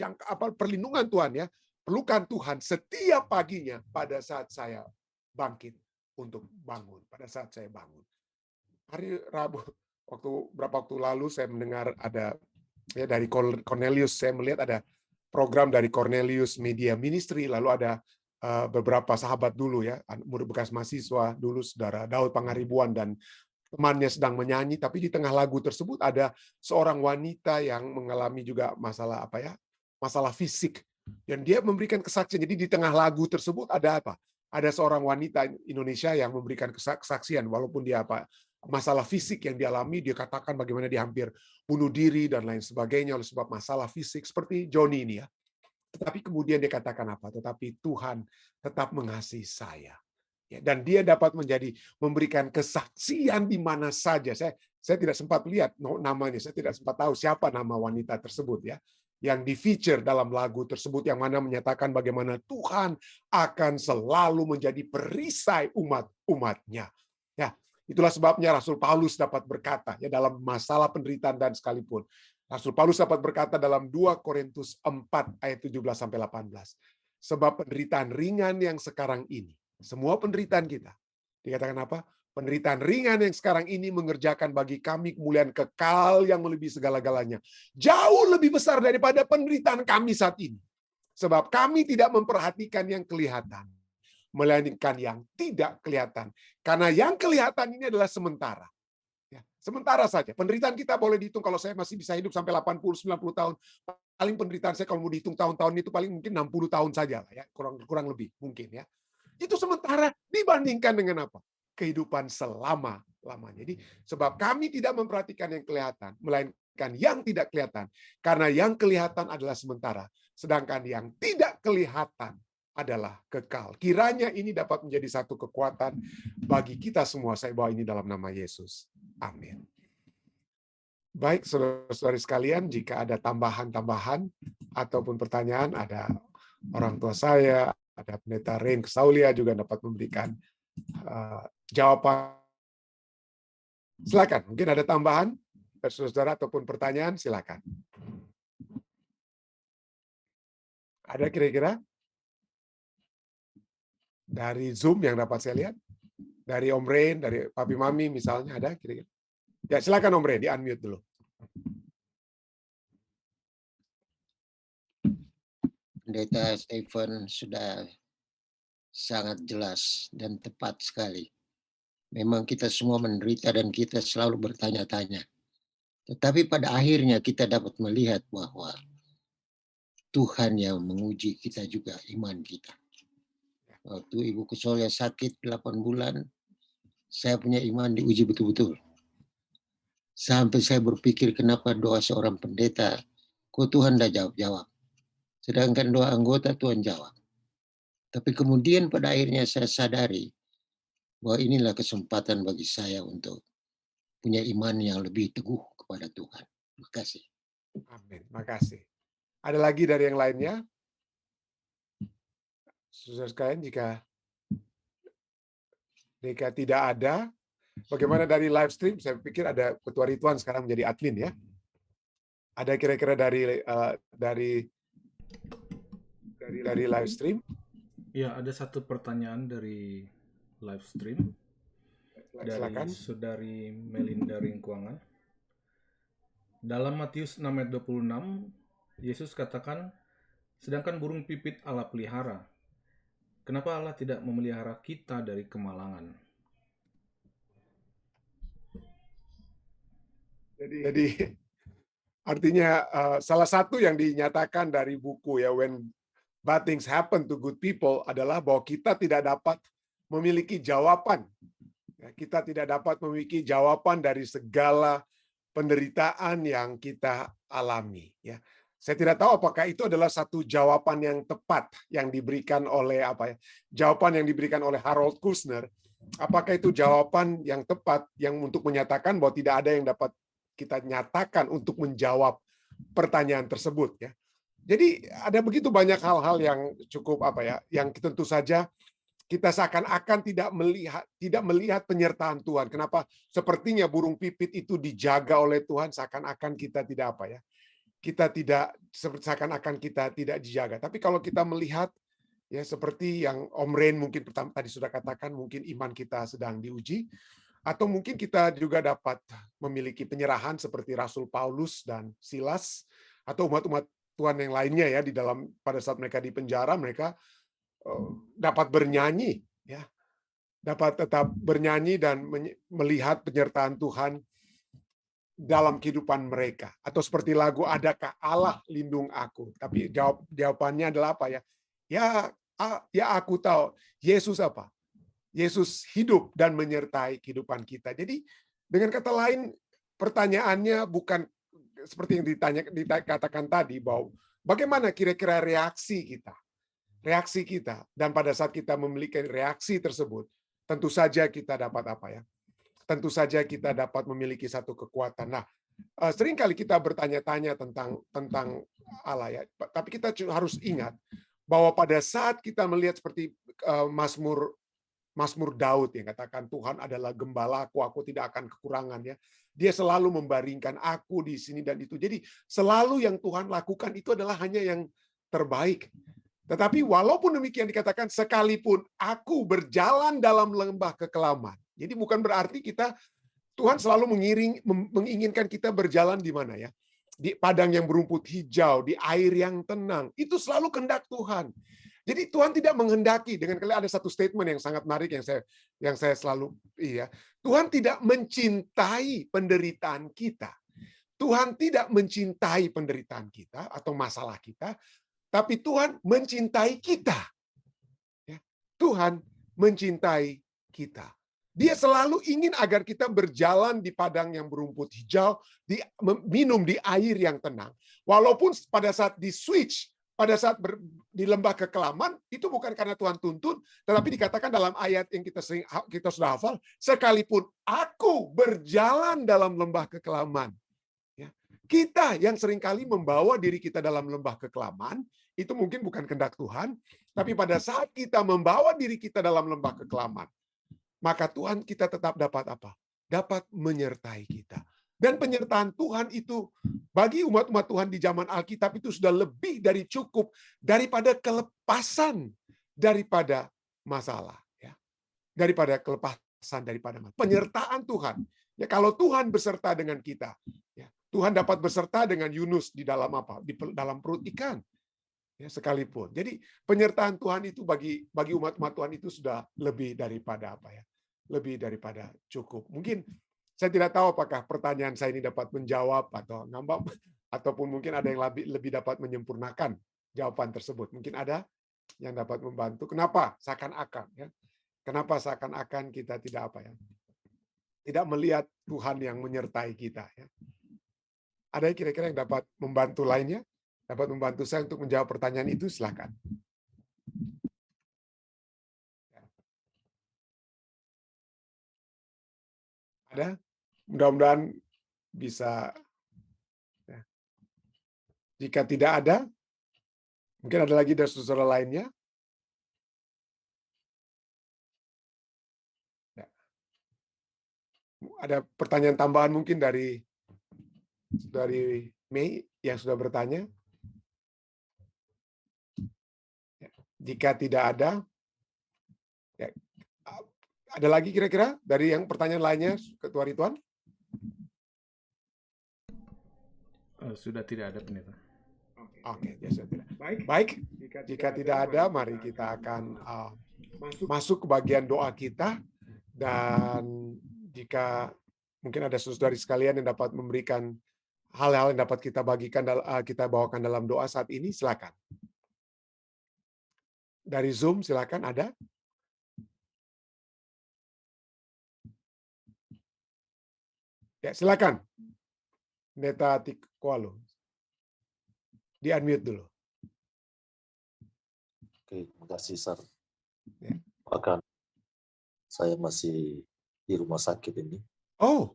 Perlindungan Tuhan ya. Pelukan Tuhan setiap paginya pada saat saya bangkit untuk bangun. Pada saat saya bangun. Hari Rabu, beberapa waktu lalu saya mendengar ada ya dari Cornelius, saya melihat ada program dari Cornelius Media Ministry, lalu ada beberapa sahabat dulu ya, murid bekas mahasiswa dulu, saudara Daud Pangaribuan dan temannya sedang menyanyi, tapi di tengah lagu tersebut ada seorang wanita yang mengalami juga masalah apa ya, masalah fisik, dan dia memberikan kesaksian. Jadi di tengah lagu tersebut ada apa? Ada seorang wanita Indonesia yang memberikan kesaksian, walaupun dia apa masalah fisik yang dialami, dia katakan bagaimana dia hampir bunuh diri dan lain sebagainya oleh sebab masalah fisik seperti Joni ini ya. Tetapi kemudian dia katakan apa? Tetapi Tuhan tetap mengasihi saya. Ya, dan dia dapat memberikan kesaksian di mana saja. Saya tidak sempat lihat namanya, saya tidak sempat tahu siapa nama wanita tersebut ya, yang di-feature dalam lagu tersebut, yang mana menyatakan bagaimana Tuhan akan selalu menjadi perisai umat-umatnya. Ya, itulah sebabnya Rasul Paulus dapat berkata ya dalam masalah penderitaan dan sekalipun. Rasul Paulus dapat berkata dalam 2 Korintus 4 ayat 17 sampai 18. Sebab penderitaan ringan yang sekarang ini, semua penderitaan kita, dikatakan apa? Penderitaan ringan yang sekarang ini mengerjakan bagi kami kemuliaan kekal yang melebihi segala-galanya. Jauh lebih besar daripada penderitaan kami saat ini. Sebab kami tidak memperhatikan yang kelihatan, melainkan yang tidak kelihatan. Karena yang kelihatan ini adalah sementara. Ya, sementara saja. Penderitaan kita boleh dihitung, kalau saya masih bisa hidup sampai 80-90 tahun. Paling penderitaan saya kalau mau dihitung tahun-tahun itu paling mungkin 60 tahun saja lah ya, kurang lebih mungkin ya. Itu sementara dibandingkan dengan apa? Kehidupan selama-lamanya. Jadi sebab kami tidak memperhatikan yang kelihatan, melainkan yang tidak kelihatan. Karena yang kelihatan adalah sementara, sedangkan yang tidak kelihatan adalah kekal. Kiranya ini dapat menjadi satu kekuatan bagi kita semua. Saya bawa ini dalam nama Yesus. Amin. Baik, saudara-saudari sekalian, jika ada tambahan-tambahan ataupun pertanyaan, ada orang tua saya, ada Pendeta Rain Kesaulia juga dapat memberikan jawaban. Silakan, mungkin ada tambahan dari saudara ataupun pertanyaan, silakan. Ada kira-kira dari Zoom yang dapat saya lihat? Dari Om Rain, dari Papi Mami misalnya, ada kira-kira? Ya, silakan Om Rain, di-unmute dulu. Pendeta Stephen sudah sangat jelas dan tepat sekali. Memang kita semua menderita dan kita selalu bertanya-tanya. Tetapi pada akhirnya kita dapat melihat bahwa Tuhan yang menguji kita juga, iman kita. Waktu Ibu Kusolya sakit 8 bulan, saya punya iman diuji betul-betul. Sampai saya berpikir kenapa doa seorang pendeta, kok Tuhan tidak jawab-jawab. Sedangkan doa anggota Tuhan jawab. Tapi kemudian pada akhirnya saya sadari bahwa inilah kesempatan bagi saya untuk punya iman yang lebih teguh kepada Tuhan. Terima kasih. Amin. Makasih. Ada lagi dari yang lainnya? Saudara sekalian, jika tidak ada, bagaimana dari live stream? Saya pikir ada Ketua Rituan sekarang menjadi admin ya. Ada kira-kira dari live stream? Ya, ada satu pertanyaan dari live stream dari Silakan. Saudari Melinda Ringkuangan. Dalam Matius 6 ayat 26, Yesus katakan, sedangkan burung pipit Allah pelihara. Kenapa Allah tidak memelihara kita dari kemalangan? Jadi artinya salah satu yang dinyatakan dari buku ya When Bad Things Happen to Good People adalah bahwa kita tidak dapat memiliki jawaban. Ya, kita tidak dapat memiliki jawaban dari segala penderitaan yang kita alami. Ya, saya tidak tahu apakah itu adalah satu jawaban yang tepat yang diberikan oleh jawaban yang diberikan oleh Harold Kushner. Apakah itu jawaban yang tepat yang untuk menyatakan bahwa tidak ada yang dapat kita nyatakan untuk menjawab pertanyaan tersebut. Ya, jadi ada begitu banyak hal-hal yang cukup yang tentu saja kita seakan-akan tidak melihat penyertaan Tuhan. Kenapa? Sepertinya burung pipit itu dijaga oleh Tuhan, seakan-akan kita tidak seakan-akan kita tidak dijaga. Tapi kalau kita melihat ya seperti yang Om Ren mungkin pertama tadi sudah katakan, mungkin iman kita sedang diuji, atau mungkin kita juga dapat memiliki penyerahan seperti Rasul Paulus dan Silas, atau umat-umat Tuhan yang lainnya ya di dalam pada saat mereka di penjara mereka dapat bernyanyi, ya, dapat tetap bernyanyi dan melihat penyertaan Tuhan dalam kehidupan mereka. Atau seperti lagu Adakah Allah Lindung Aku. Tapi jawabannya adalah apa ya? Ya aku tahu Yesus apa? Yesus hidup dan menyertai kehidupan kita. Jadi dengan kata lain pertanyaannya bukan seperti yang dikatakan tadi bahwa bagaimana kira-kira reaksi kita. Dan pada saat kita memiliki reaksi tersebut, tentu saja kita dapat tentu saja kita dapat memiliki satu kekuatan. Nah, seringkali kita bertanya-tanya tentang Allah ya, tapi kita harus ingat bahwa pada saat kita melihat seperti Mazmur Daud yang katakan Tuhan adalah gembalaku, aku tidak akan kekurangan ya. Dia selalu membaringkan aku di sini dan itu. Jadi selalu yang Tuhan lakukan itu adalah hanya yang terbaik. Tetapi walaupun demikian dikatakan sekalipun aku berjalan dalam lembah kekelaman. Jadi bukan berarti Tuhan selalu menginginkan kita berjalan di mana ya? Di padang yang berumput hijau, di air yang tenang. Itu selalu kehendak Tuhan. Jadi Tuhan tidak menghendaki, dengan kali ada satu statement yang sangat menarik yang saya selalu Tuhan tidak mencintai penderitaan kita. Tuhan tidak mencintai penderitaan kita atau masalah kita. Tapi Tuhan mencintai kita. Ya, Tuhan mencintai kita. Dia selalu ingin agar kita berjalan di padang yang berumput hijau, minum di air yang tenang. Walaupun pada saat di switch, pada saat di lembah kekelaman, itu bukan karena Tuhan tuntun, tetapi dikatakan dalam ayat yang kita sudah hafal, sekalipun aku berjalan dalam lembah kekelaman. Kita yang seringkali membawa diri kita dalam lembah kekelaman, itu mungkin bukan kehendak Tuhan, tapi pada saat kita membawa diri kita dalam lembah kekelaman, maka Tuhan kita tetap dapat apa? Dapat menyertai kita. Dan penyertaan Tuhan itu bagi umat-umat Tuhan di zaman Alkitab itu sudah lebih dari cukup daripada kelepasan daripada masalah. Ya. Daripada kelepasan daripada masalah. Penyertaan Tuhan. Ya, kalau Tuhan beserta dengan kita, ya, Tuhan dapat beserta dengan Yunus di dalam Di dalam perut ikan. Ya, sekalipun. Jadi penyertaan Tuhan itu bagi umat-umat Tuhan itu sudah lebih daripada lebih daripada cukup. Mungkin saya tidak tahu apakah pertanyaan saya ini dapat menjawab atau ngambang, ataupun mungkin ada yang lebih dapat menyempurnakan jawaban tersebut. Mungkin ada yang dapat membantu. Kenapa seakan-akan ya? Kenapa seakan-akan kita tidak tidak melihat Tuhan yang menyertai kita ya? Ada kira-kira yang dapat membantu lainnya? Dapat membantu saya untuk menjawab pertanyaan itu, silakan. Ada? Mudah-mudahan bisa. Ya. Jika tidak ada, mungkin ada lagi dari saudara lainnya. Ya. Ada pertanyaan tambahan mungkin dari Mei yang sudah bertanya. Jika tidak ada, ya, ada lagi kira-kira dari yang pertanyaan lainnya, Ketua Ridwan? Sudah tidak ada, pendeta. Oke, ya sudah tidak. Baik, jika tidak ada, mari kita akan masuk ke bagian doa kita. Dan jika mungkin ada saudari sekalian yang dapat memberikan hal-hal yang dapat kita bagikan, kita bawakan dalam doa saat ini, silakan. Dari Zoom, silakan, ada? Ya, silakan. Pendeta Tikualo. Di-unmute dulu. Oke, terima kasih, Sar. Ya. Bahkan saya masih di rumah sakit ini. Oh,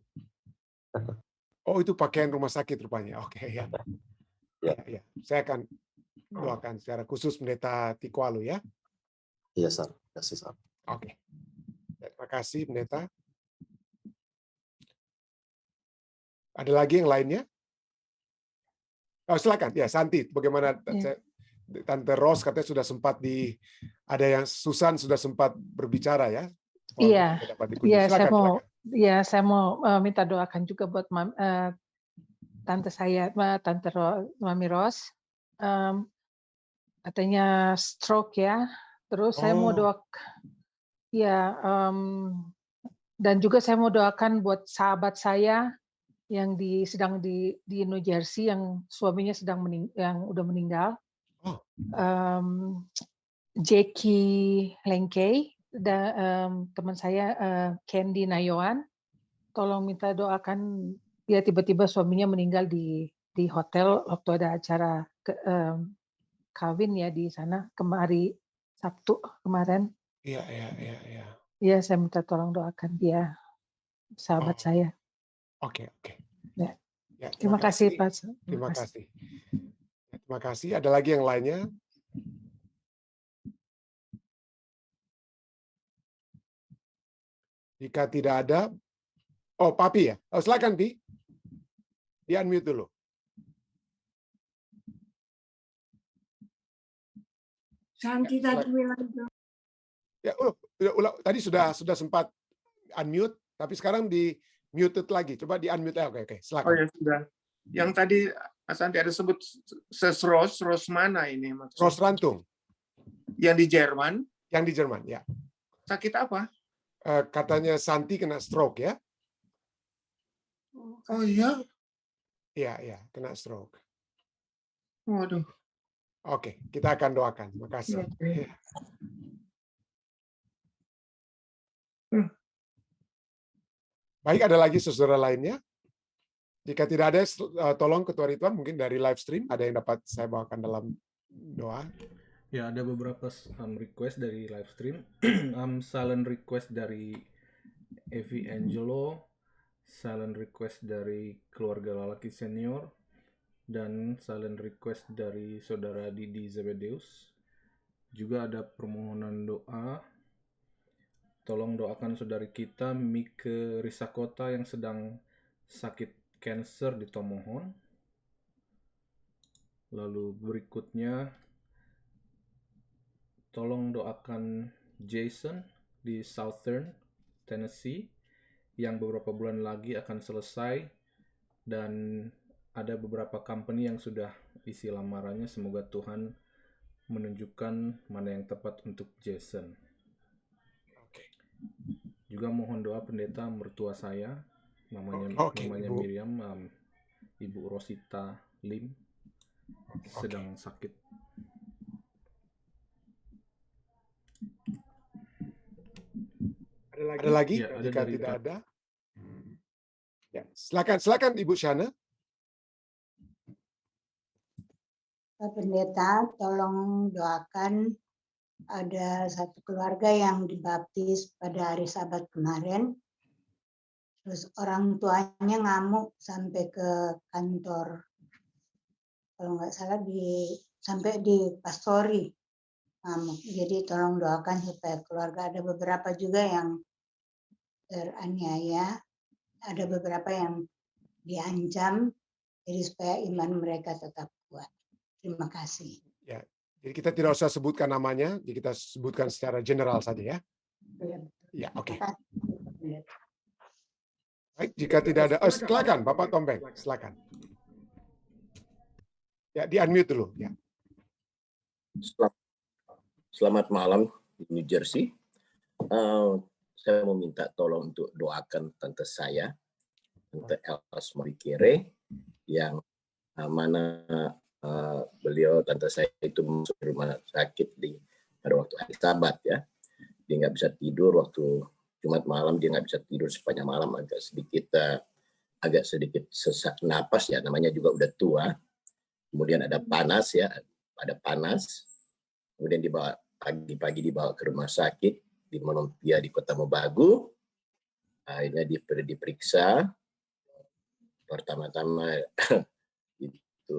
itu pakaian rumah sakit rupanya. Oke, ya. Ya. Saya akan doakan secara khusus Pendeta Tikualo ya. Iya, Sar. Terima kasih, Sar. Oke. Terima kasih, Pendeta. Ada lagi yang lainnya? Oh, silakan. Ya, Santi, bagaimana Tante Ros katanya sudah sempat ada yang Susan sudah sempat berbicara ya? Iya. Silakan. Saya mau minta doakan juga buat tante saya, Mami Ros. Katanya stroke ya. Terus saya mau dan juga saya mau doakan buat sahabat saya yang sedang di New Jersey, yang suaminya yang udah meninggal. Jackie Lengkei dan teman saya Candy Nayoan, tolong minta doakan dia, tiba-tiba suaminya meninggal di hotel waktu ada acara kawin ya di sana Sabtu kemarin. Iya. Iya, saya minta tolong doakan dia, sahabat saya. Oke. Ya. Terima kasih, Pak. Terima kasih. Terima kasih. Ada lagi yang lainnya? Jika tidak ada, Papi ya. Silakan, Pi. Di-unmute dulu. Santi tadi bilang itu. Ya, tadi sudah sempat unmute, tapi sekarang di muted lagi. Coba di unmute. Oke, silakan. Oh ya sudah. Yang tadi Mas Santi ada sebut Ros mana ini maksudnya? Ros Rantung. Yang di Jerman? Yang di Jerman, ya. Sakit apa? Katanya Santi kena stroke ya. Oh iya? Iya, kena stroke. Waduh. Oke, kita akan doakan. Terima kasih. Baik, ada lagi saudara lainnya? Jika tidak ada, tolong Ketua Ridwan mungkin dari live stream ada yang dapat saya bawakan dalam doa. Ya, ada beberapa request dari live stream. Silent request dari Evi Angelo, silent request dari keluarga Lalaki Senior, dan silent request dari saudara Didi Zebedeus. Juga ada permohonan doa. Tolong doakan saudari kita Mike Risakota yang sedang sakit kanker di Tomohon. Lalu berikutnya tolong doakan Jason di Southern Tennessee yang beberapa bulan lagi akan selesai, dan ada beberapa company yang sudah isi lamarannya. Semoga Tuhan menunjukkan mana yang tepat untuk Jason. Juga mohon doa pendeta mertua saya, namanya Ibu. Miriam, Ibu Rosita Lim, sedang sakit. Ada lagi? Ya, ada jika dari tidak ada. Ya, silakan Ibu Shana. Pak Pendeta, tolong doakan ada satu keluarga yang dibaptis pada hari Sabat kemarin. Terus orang tuanya ngamuk sampai ke kantor, kalau nggak salah sampai di pastori ngamuk. Jadi tolong doakan supaya keluarga, ada beberapa juga yang teraniaya, ada beberapa yang diancam, jadi supaya iman mereka tetap kuat. Terima kasih. Ya, jadi kita tidak usah sebutkan namanya, jadi kita sebutkan secara general saja ya. Ya, oke. Baik, jika tidak ada, silakan Bapak Tombeng, silakan. Ya, di-unmute dulu. Ya. Selamat malam di New Jersey. Saya mau minta tolong untuk doakan tante saya, Tante Els Morikere, yang mana beliau, tante saya itu masuk rumah sakit pada waktu hari Sabat ya. Dia nggak bisa tidur waktu Jumat malam, dia nggak bisa tidur sepanjang malam, agak sedikit sesak napas ya, namanya juga udah tua. Kemudian ada panas ya, ada panas. Kemudian pagi-pagi dibawa ke rumah sakit di Monompia di Kota Mobagu. Akhirnya diperiksa. Pertama-tama itu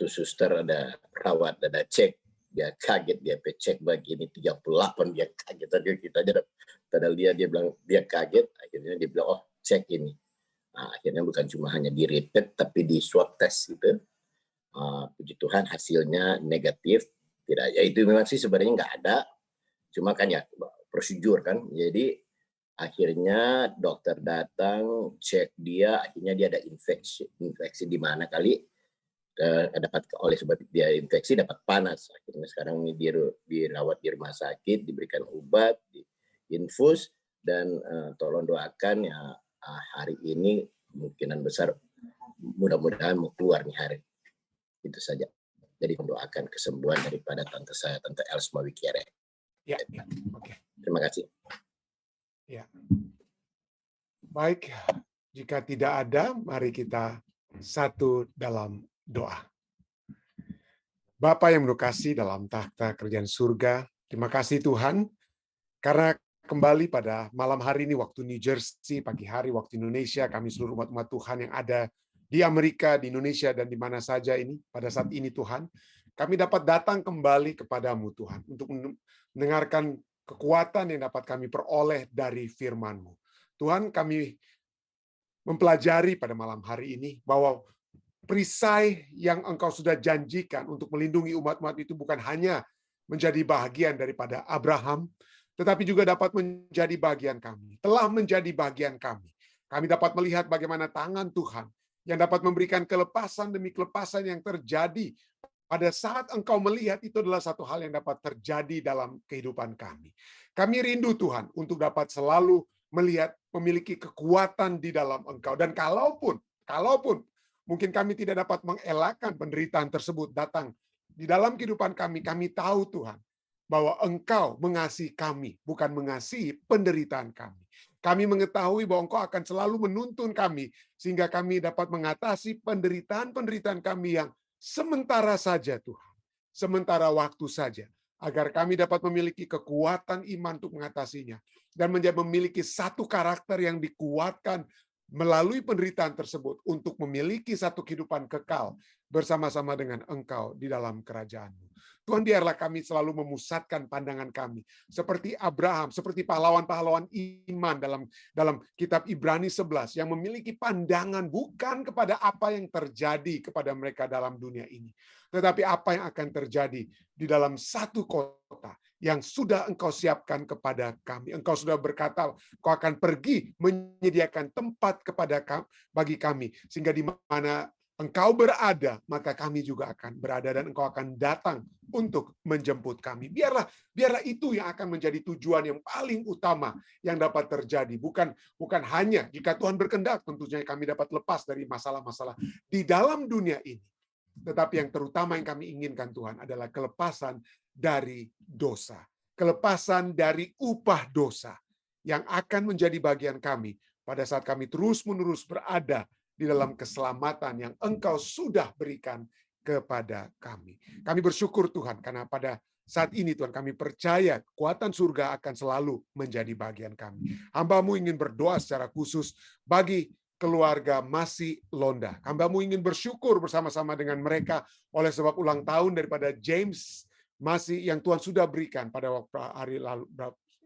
suster ada perawat, ada cek. Dia kaget, dia cek begini 38, dia kaget. Tadi kita aja, padahal dia bilang dia kaget. Akhirnya dia bilang, oh cek ini. Nah, akhirnya bukan cuma hanya di repeat, tapi di swab test gitu. Puji Tuhan hasilnya negatif. Tidak, ya itu memang sih sebenarnya nggak ada. Cuma kan ya prosedur kan. Jadi akhirnya dokter datang, cek dia, akhirnya dia ada infeksi di mana kali. Dapat oleh sebab dia infeksi dapat panas. Akhirnya sekarang ini dia dirawat di rumah sakit, diberikan obat, diinfus, dan tolong doakan ya hari ini kemungkinan besar mudah-mudahan mau keluar nih hari. Itu saja. Jadi mendoakan kesembuhan daripada tante saya, Tante Els Morikere. Ya, oke. Terima kasih. Ya. Baik, jika tidak ada, mari kita satu dalam doa. Bapa yang penuh kasih dalam takhta kerajaan surga, terima kasih Tuhan, karena kembali pada malam hari ini waktu New Jersey, pagi hari waktu Indonesia, kami seluruh umat-umat Tuhan yang ada di Amerika, di Indonesia, dan di mana saja ini, pada saat ini Tuhan, kami dapat datang kembali kepadamu Tuhan, untuk mendengarkan kekuatan yang dapat kami peroleh dari firman-Mu. Tuhan, kami mempelajari pada malam hari ini bahwa perisai yang Engkau sudah janjikan untuk melindungi umat-umat itu bukan hanya menjadi bagian daripada Abraham, tetapi juga dapat menjadi bagian kami. Telah menjadi bagian kami. Kami dapat melihat bagaimana tangan Tuhan yang dapat memberikan kelepasan demi kelepasan yang terjadi pada saat Engkau melihat itu adalah satu hal yang dapat terjadi dalam kehidupan kami. Kami rindu Tuhan untuk dapat selalu melihat memiliki kekuatan di dalam Engkau. Dan kalaupun mungkin kami tidak dapat mengelakkan penderitaan tersebut datang di dalam kehidupan kami, kami tahu Tuhan bahwa Engkau mengasihi kami, bukan mengasihi penderitaan kami. Kami mengetahui bahwa Engkau akan selalu menuntun kami, sehingga kami dapat mengatasi penderitaan-penderitaan kami yang sementara saja Tuhan. Sementara waktu saja. Agar kami dapat memiliki kekuatan iman untuk mengatasinya. Dan memiliki satu karakter yang dikuatkan melalui penderitaan tersebut untuk memiliki satu kehidupan kekal bersama-sama dengan Engkau di dalam kerajaan-Mu. Tuhan, biarlah kami selalu memusatkan pandangan kami seperti Abraham, seperti pahlawan-pahlawan iman dalam kitab Ibrani 11 yang memiliki pandangan bukan kepada apa yang terjadi kepada mereka dalam dunia ini, tetapi apa yang akan terjadi di dalam satu kota yang sudah Engkau siapkan kepada kami. Engkau sudah berkata, Engkau akan pergi menyediakan tempat bagi kami, sehingga di mana Engkau berada, maka kami juga akan berada, dan Engkau akan datang untuk menjemput kami. Biarlah itu yang akan menjadi tujuan yang paling utama yang dapat terjadi. Bukan hanya jika Tuhan berkehendak, tentunya kami dapat lepas dari masalah-masalah di dalam dunia ini. Tetapi yang terutama yang kami inginkan Tuhan adalah kelepasan dari dosa. Kelepasan dari upah dosa yang akan menjadi bagian kami pada saat kami terus-menerus berada di dalam keselamatan yang Engkau sudah berikan kepada kami. Kami bersyukur Tuhan, karena pada saat ini Tuhan kami percaya kekuatan surga akan selalu menjadi bagian kami. Hamba-Mu ingin berdoa secara khusus bagi keluarga Masi Londa. Hamba-Mu ingin bersyukur bersama-sama dengan mereka oleh sebab ulang tahun daripada James Masi yang Tuhan sudah berikan pada hari lalu,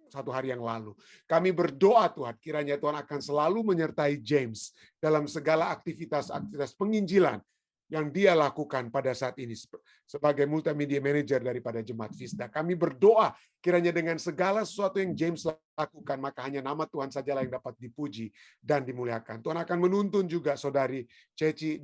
satu hari yang lalu. Kami berdoa Tuhan, kiranya Tuhan akan selalu menyertai James dalam segala aktivitas penginjilan yang dia lakukan pada saat ini sebagai multimedia manager daripada Jemaat Fisda. Kami berdoa kiranya dengan segala sesuatu yang James lakukan, maka hanya nama Tuhan sajalah yang dapat dipuji dan dimuliakan. Tuhan akan menuntun juga saudari Ceci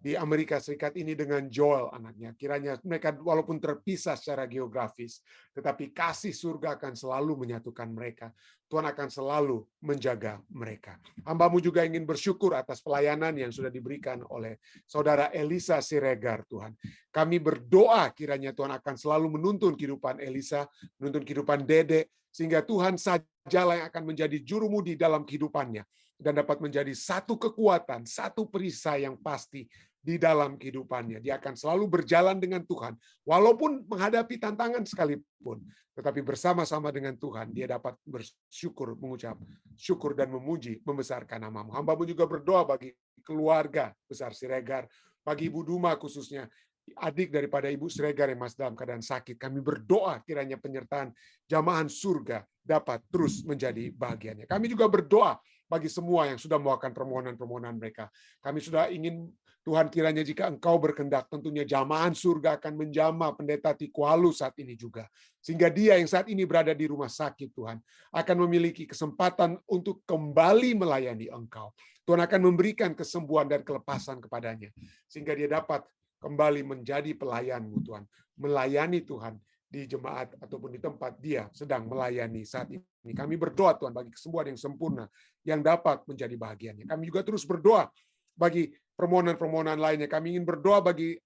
di Amerika Serikat ini dengan Joel anaknya. Kiranya mereka walaupun terpisah secara geografis, tetapi kasih surga akan selalu menyatukan mereka. Tuhan akan selalu menjaga mereka. Hamba-Mu juga ingin bersyukur atas pelayanan yang sudah diberikan oleh saudara Elisa Siregar, Tuhan. Kami berdoa kiranya Tuhan akan selalu menuntun kehidupan Elisa, menuntun kehidupan Dede, sehingga Tuhan sajalah yang akan menjadi jurumudi dalam kehidupannya dan dapat menjadi satu kekuatan, satu perisai yang pasti di dalam kehidupannya. Dia akan selalu berjalan dengan Tuhan, walaupun menghadapi tantangan sekalipun. Tetapi bersama-sama dengan Tuhan, dia dapat bersyukur, mengucap syukur dan memuji, membesarkan nama-Mu. Hamba-Mu juga berdoa bagi keluarga besar Siregar, bagi Ibu Duma khususnya, adik daripada Ibu Siregar yang masih dalam keadaan sakit. Kami berdoa kiranya penyertaan jamahan surga dapat terus menjadi bagiannya. Kami juga berdoa bagi semua yang sudah melakukan permohonan-permohonan mereka. Kami sudah ingin, Tuhan, kiranya jika Engkau berkehendak, tentunya jamahan surga akan menjamah Pendeta Tikualu saat ini juga. Sehingga dia yang saat ini berada di rumah sakit, Tuhan, akan memiliki kesempatan untuk kembali melayani Engkau. Tuhan akan memberikan kesembuhan dan kelepasan kepadanya. Sehingga dia dapat kembali menjadi pelayan-Mu, Tuhan. Melayani Tuhan di jemaat ataupun di tempat dia sedang melayani saat ini. Kami berdoa, Tuhan, bagi kesembuhan yang sempurna yang dapat menjadi bahagiannya. Kami juga terus berdoa bagi permohonan-permohonan lainnya. Kami ingin berdoa bagi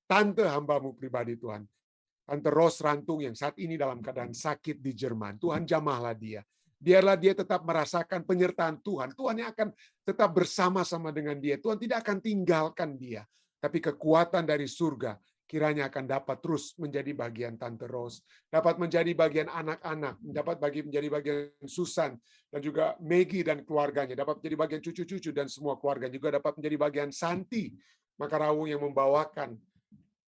tante hamba-Mu pribadi, Tuhan. Tante Ros Rantung yang saat ini dalam keadaan sakit di Jerman. Tuhan, jamahlah dia. Biarlah dia tetap merasakan penyertaan Tuhan. Tuhan yang akan tetap bersama-sama dengan dia. Tuhan tidak akan tinggalkan dia. Tapi kekuatan dari surga kiranya akan dapat terus menjadi bagian Tante Ros, dapat menjadi bagian anak-anak, dapat menjadi bagian Susan, dan juga Maggie dan keluarganya, dapat menjadi bagian cucu-cucu dan semua keluarga, juga dapat menjadi bagian Santi, Makarawung yang membawakan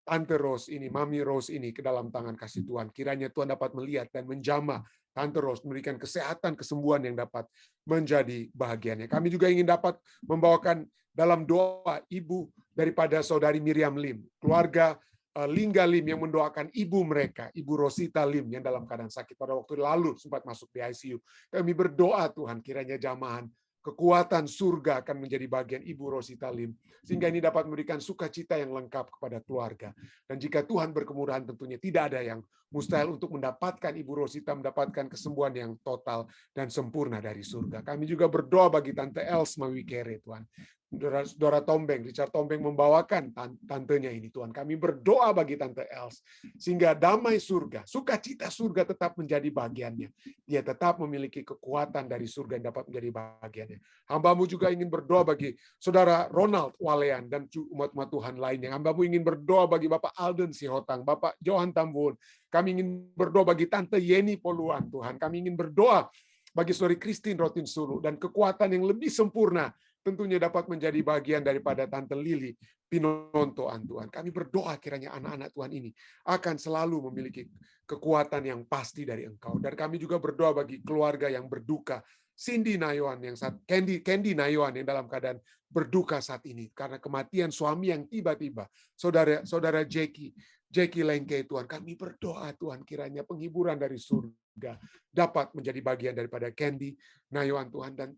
Tante Ros ini, Mami Ros ini ke dalam tangan kasih Tuhan. Kiranya Tuhan dapat melihat dan menjamah Tante Ros, memberikan kesehatan, kesembuhan yang dapat menjadi bahagiannya. Kami juga ingin dapat membawakan dalam doa ibu daripada saudari Miriam Lim, keluarga Lingga Lim yang mendoakan ibu mereka, Ibu Rosita Lim yang dalam keadaan sakit pada waktu lalu sempat masuk di ICU. Kami berdoa, Tuhan, kiranya jamahan kekuatan surga akan menjadi bagian Ibu Rosita Lim, sehingga ini dapat memberikan sukacita yang lengkap kepada keluarga. Dan jika Tuhan berkemurahan, tentunya tidak ada yang mustahil untuk mendapatkan Ibu Rosita mendapatkan kesembuhan yang total dan sempurna dari surga. Kami juga berdoa bagi Tante Els Mawikere, Tuhan. Saudara Tombeng, Richard Tombeng membawakan tantenya ini, Tuhan. Kami berdoa bagi Tante Els, sehingga damai surga, sukacita surga tetap menjadi bagiannya. Dia tetap memiliki kekuatan dari surga yang dapat menjadi bagiannya. Hamba-Mu juga ingin berdoa bagi Saudara Ronald Walean dan umat-umat Tuhan lainnya. Hamba-Mu ingin berdoa bagi Bapak Alden Sihotang, Bapak Johan Tambun. Kami ingin berdoa bagi Tante Yeni Poluan, Tuhan. Kami ingin berdoa bagi Saudari Christine Rotin Sulu, dan kekuatan yang lebih sempurna tentunya dapat menjadi bagian daripada Tante Lili Pinontoan, Tuhan. Kami berdoa kiranya anak-anak Tuhan ini akan selalu memiliki kekuatan yang pasti dari Engkau. Dan kami juga berdoa bagi keluarga yang berduka, Cindy Nayoan yang Candy Nayoan yang dalam keadaan berduka saat ini karena kematian suami yang tiba-tiba. Saudara Jackie Lengke, Tuhan. Kami berdoa, Tuhan, kiranya penghiburan dari surga dapat menjadi bagian daripada Candy Nayoan, Tuhan, dan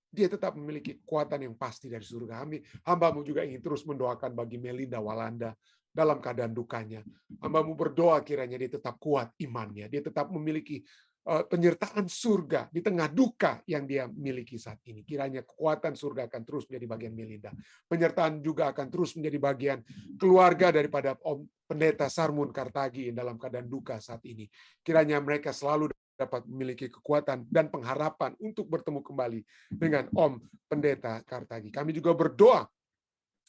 dia tetap memiliki kekuatan yang pasti dari surga. Hamba-Mu juga ingin terus mendoakan bagi Melinda Walanda dalam keadaan dukanya. Hamba-Mu berdoa kiranya dia tetap kuat imannya. Dia tetap memiliki penyertaan surga di tengah duka yang dia miliki saat ini. Kiranya kekuatan surga akan terus menjadi bagian Melinda. Penyertaan juga akan terus menjadi bagian keluarga daripada Om Pendeta Sarmun Kartagi dalam keadaan duka saat ini. Kiranya mereka selalu dapat memiliki kekuatan dan pengharapan untuk bertemu kembali dengan Om Pendeta Kartagi. Kami juga berdoa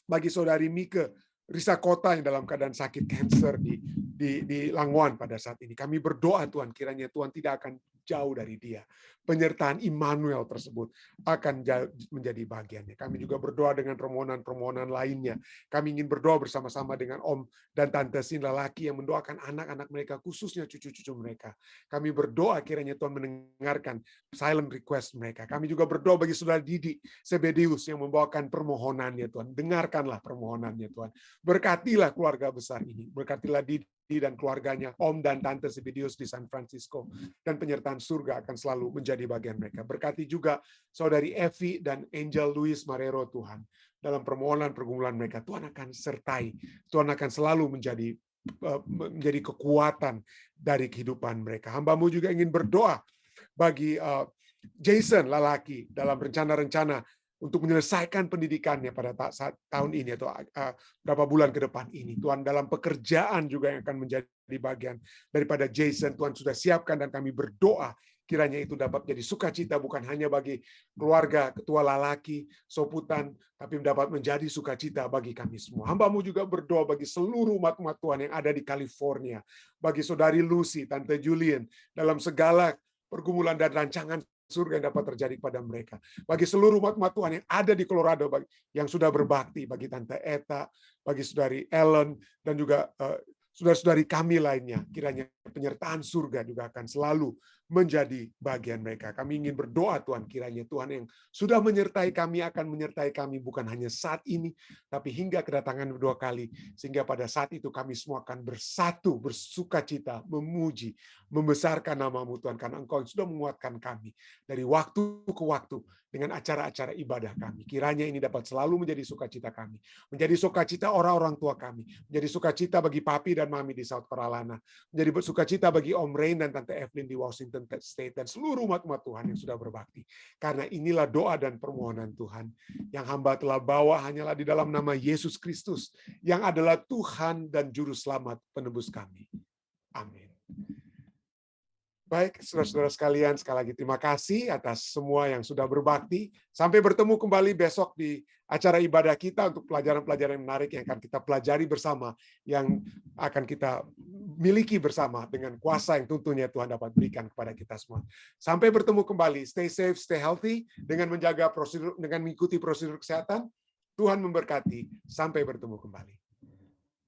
bagi Saudari Mike Risa Kota yang dalam keadaan sakit kanker di Langwan pada saat ini. Kami berdoa, Tuhan, kiranya Tuhan tidak akan jauh dari dia. Penyertaan Immanuel tersebut akan menjadi bagiannya. Kami juga berdoa dengan permohonan-permohonan lainnya. Kami ingin berdoa bersama-sama dengan Om dan Tante Sin Lalaki yang mendoakan anak-anak mereka, khususnya cucu-cucu mereka. Kami berdoa kiranya Tuhan mendengarkan silent request mereka. Kami juga berdoa bagi Saudara Didi Sebedius yang membawakan permohonannya, Tuhan. Dengarkanlah permohonannya, Tuhan. Berkatilah keluarga besar ini. Berkatilah Didi dan keluarganya, Om dan Tante Zebedeus di San Francisco, dan penyertaan surga akan selalu menjadi bagian mereka. Berkati juga saudari Evi dan Angel Luis Marrero, Tuhan, dalam permohonan pergumulan mereka. Tuhan akan sertai, Tuhan akan selalu menjadi kekuatan dari kehidupan mereka. Hamba-Mu juga ingin berdoa bagi Jason Lalaki dalam rencana-rencana untuk menyelesaikan pendidikannya pada saat tahun ini atau beberapa bulan ke depan ini. Tuhan, dalam pekerjaan juga yang akan menjadi bagian daripada Jason, Tuhan sudah siapkan, dan kami berdoa kiranya itu dapat menjadi sukacita bukan hanya bagi keluarga Ketua Lalaki, Soputan, tapi dapat menjadi sukacita bagi kami semua. Hamba-Mu juga berdoa bagi seluruh umat-umat Tuhan yang ada di California, bagi Saudari Lucy, Tante Julian, dalam segala pergumulan dan rancangan surga yang dapat terjadi kepada mereka. Bagi seluruh umat-umat Tuhan yang ada di Colorado, yang sudah berbakti, bagi Tante Eta, bagi Saudari Ellen, dan juga saudara-saudari kami lainnya, kiranya penyertaan surga juga akan selalu menjadi bagian mereka. Kami ingin berdoa, Tuhan, kiranya Tuhan yang sudah menyertai kami akan menyertai kami bukan hanya saat ini, tapi hingga kedatangan kedua kali, sehingga pada saat itu kami semua akan bersatu, bersukacita, memuji, membesarkan nama-Mu, Tuhan, karena Engkau sudah menguatkan kami dari waktu ke waktu dengan acara-acara ibadah kami. Kiranya ini dapat selalu menjadi sukacita kami, menjadi sukacita orang-orang tua kami, menjadi sukacita bagi Papi dan Mami di South Carolina, menjadi sukacita bagi Om Rain dan Tante Evelyn di Washington State, dan seluruh umat-umat Tuhan yang sudah berbakti. Karena inilah doa dan permohonan Tuhan yang hamba telah bawa hanyalah di dalam nama Yesus Kristus, yang adalah Tuhan dan Juru Selamat penebus kami. Amin. Baik, saudara-saudara sekalian, sekali lagi terima kasih atas semua yang sudah berbakti. Sampai bertemu kembali besok di acara ibadah kita untuk pelajaran-pelajaran yang menarik yang akan kita pelajari bersama, yang akan kita miliki bersama dengan kuasa yang tentunya Tuhan dapat berikan kepada kita semua. Sampai bertemu kembali, stay safe, stay healthy, dengan menjaga prosedur, dengan mengikuti prosedur kesehatan. Tuhan memberkati, sampai bertemu kembali.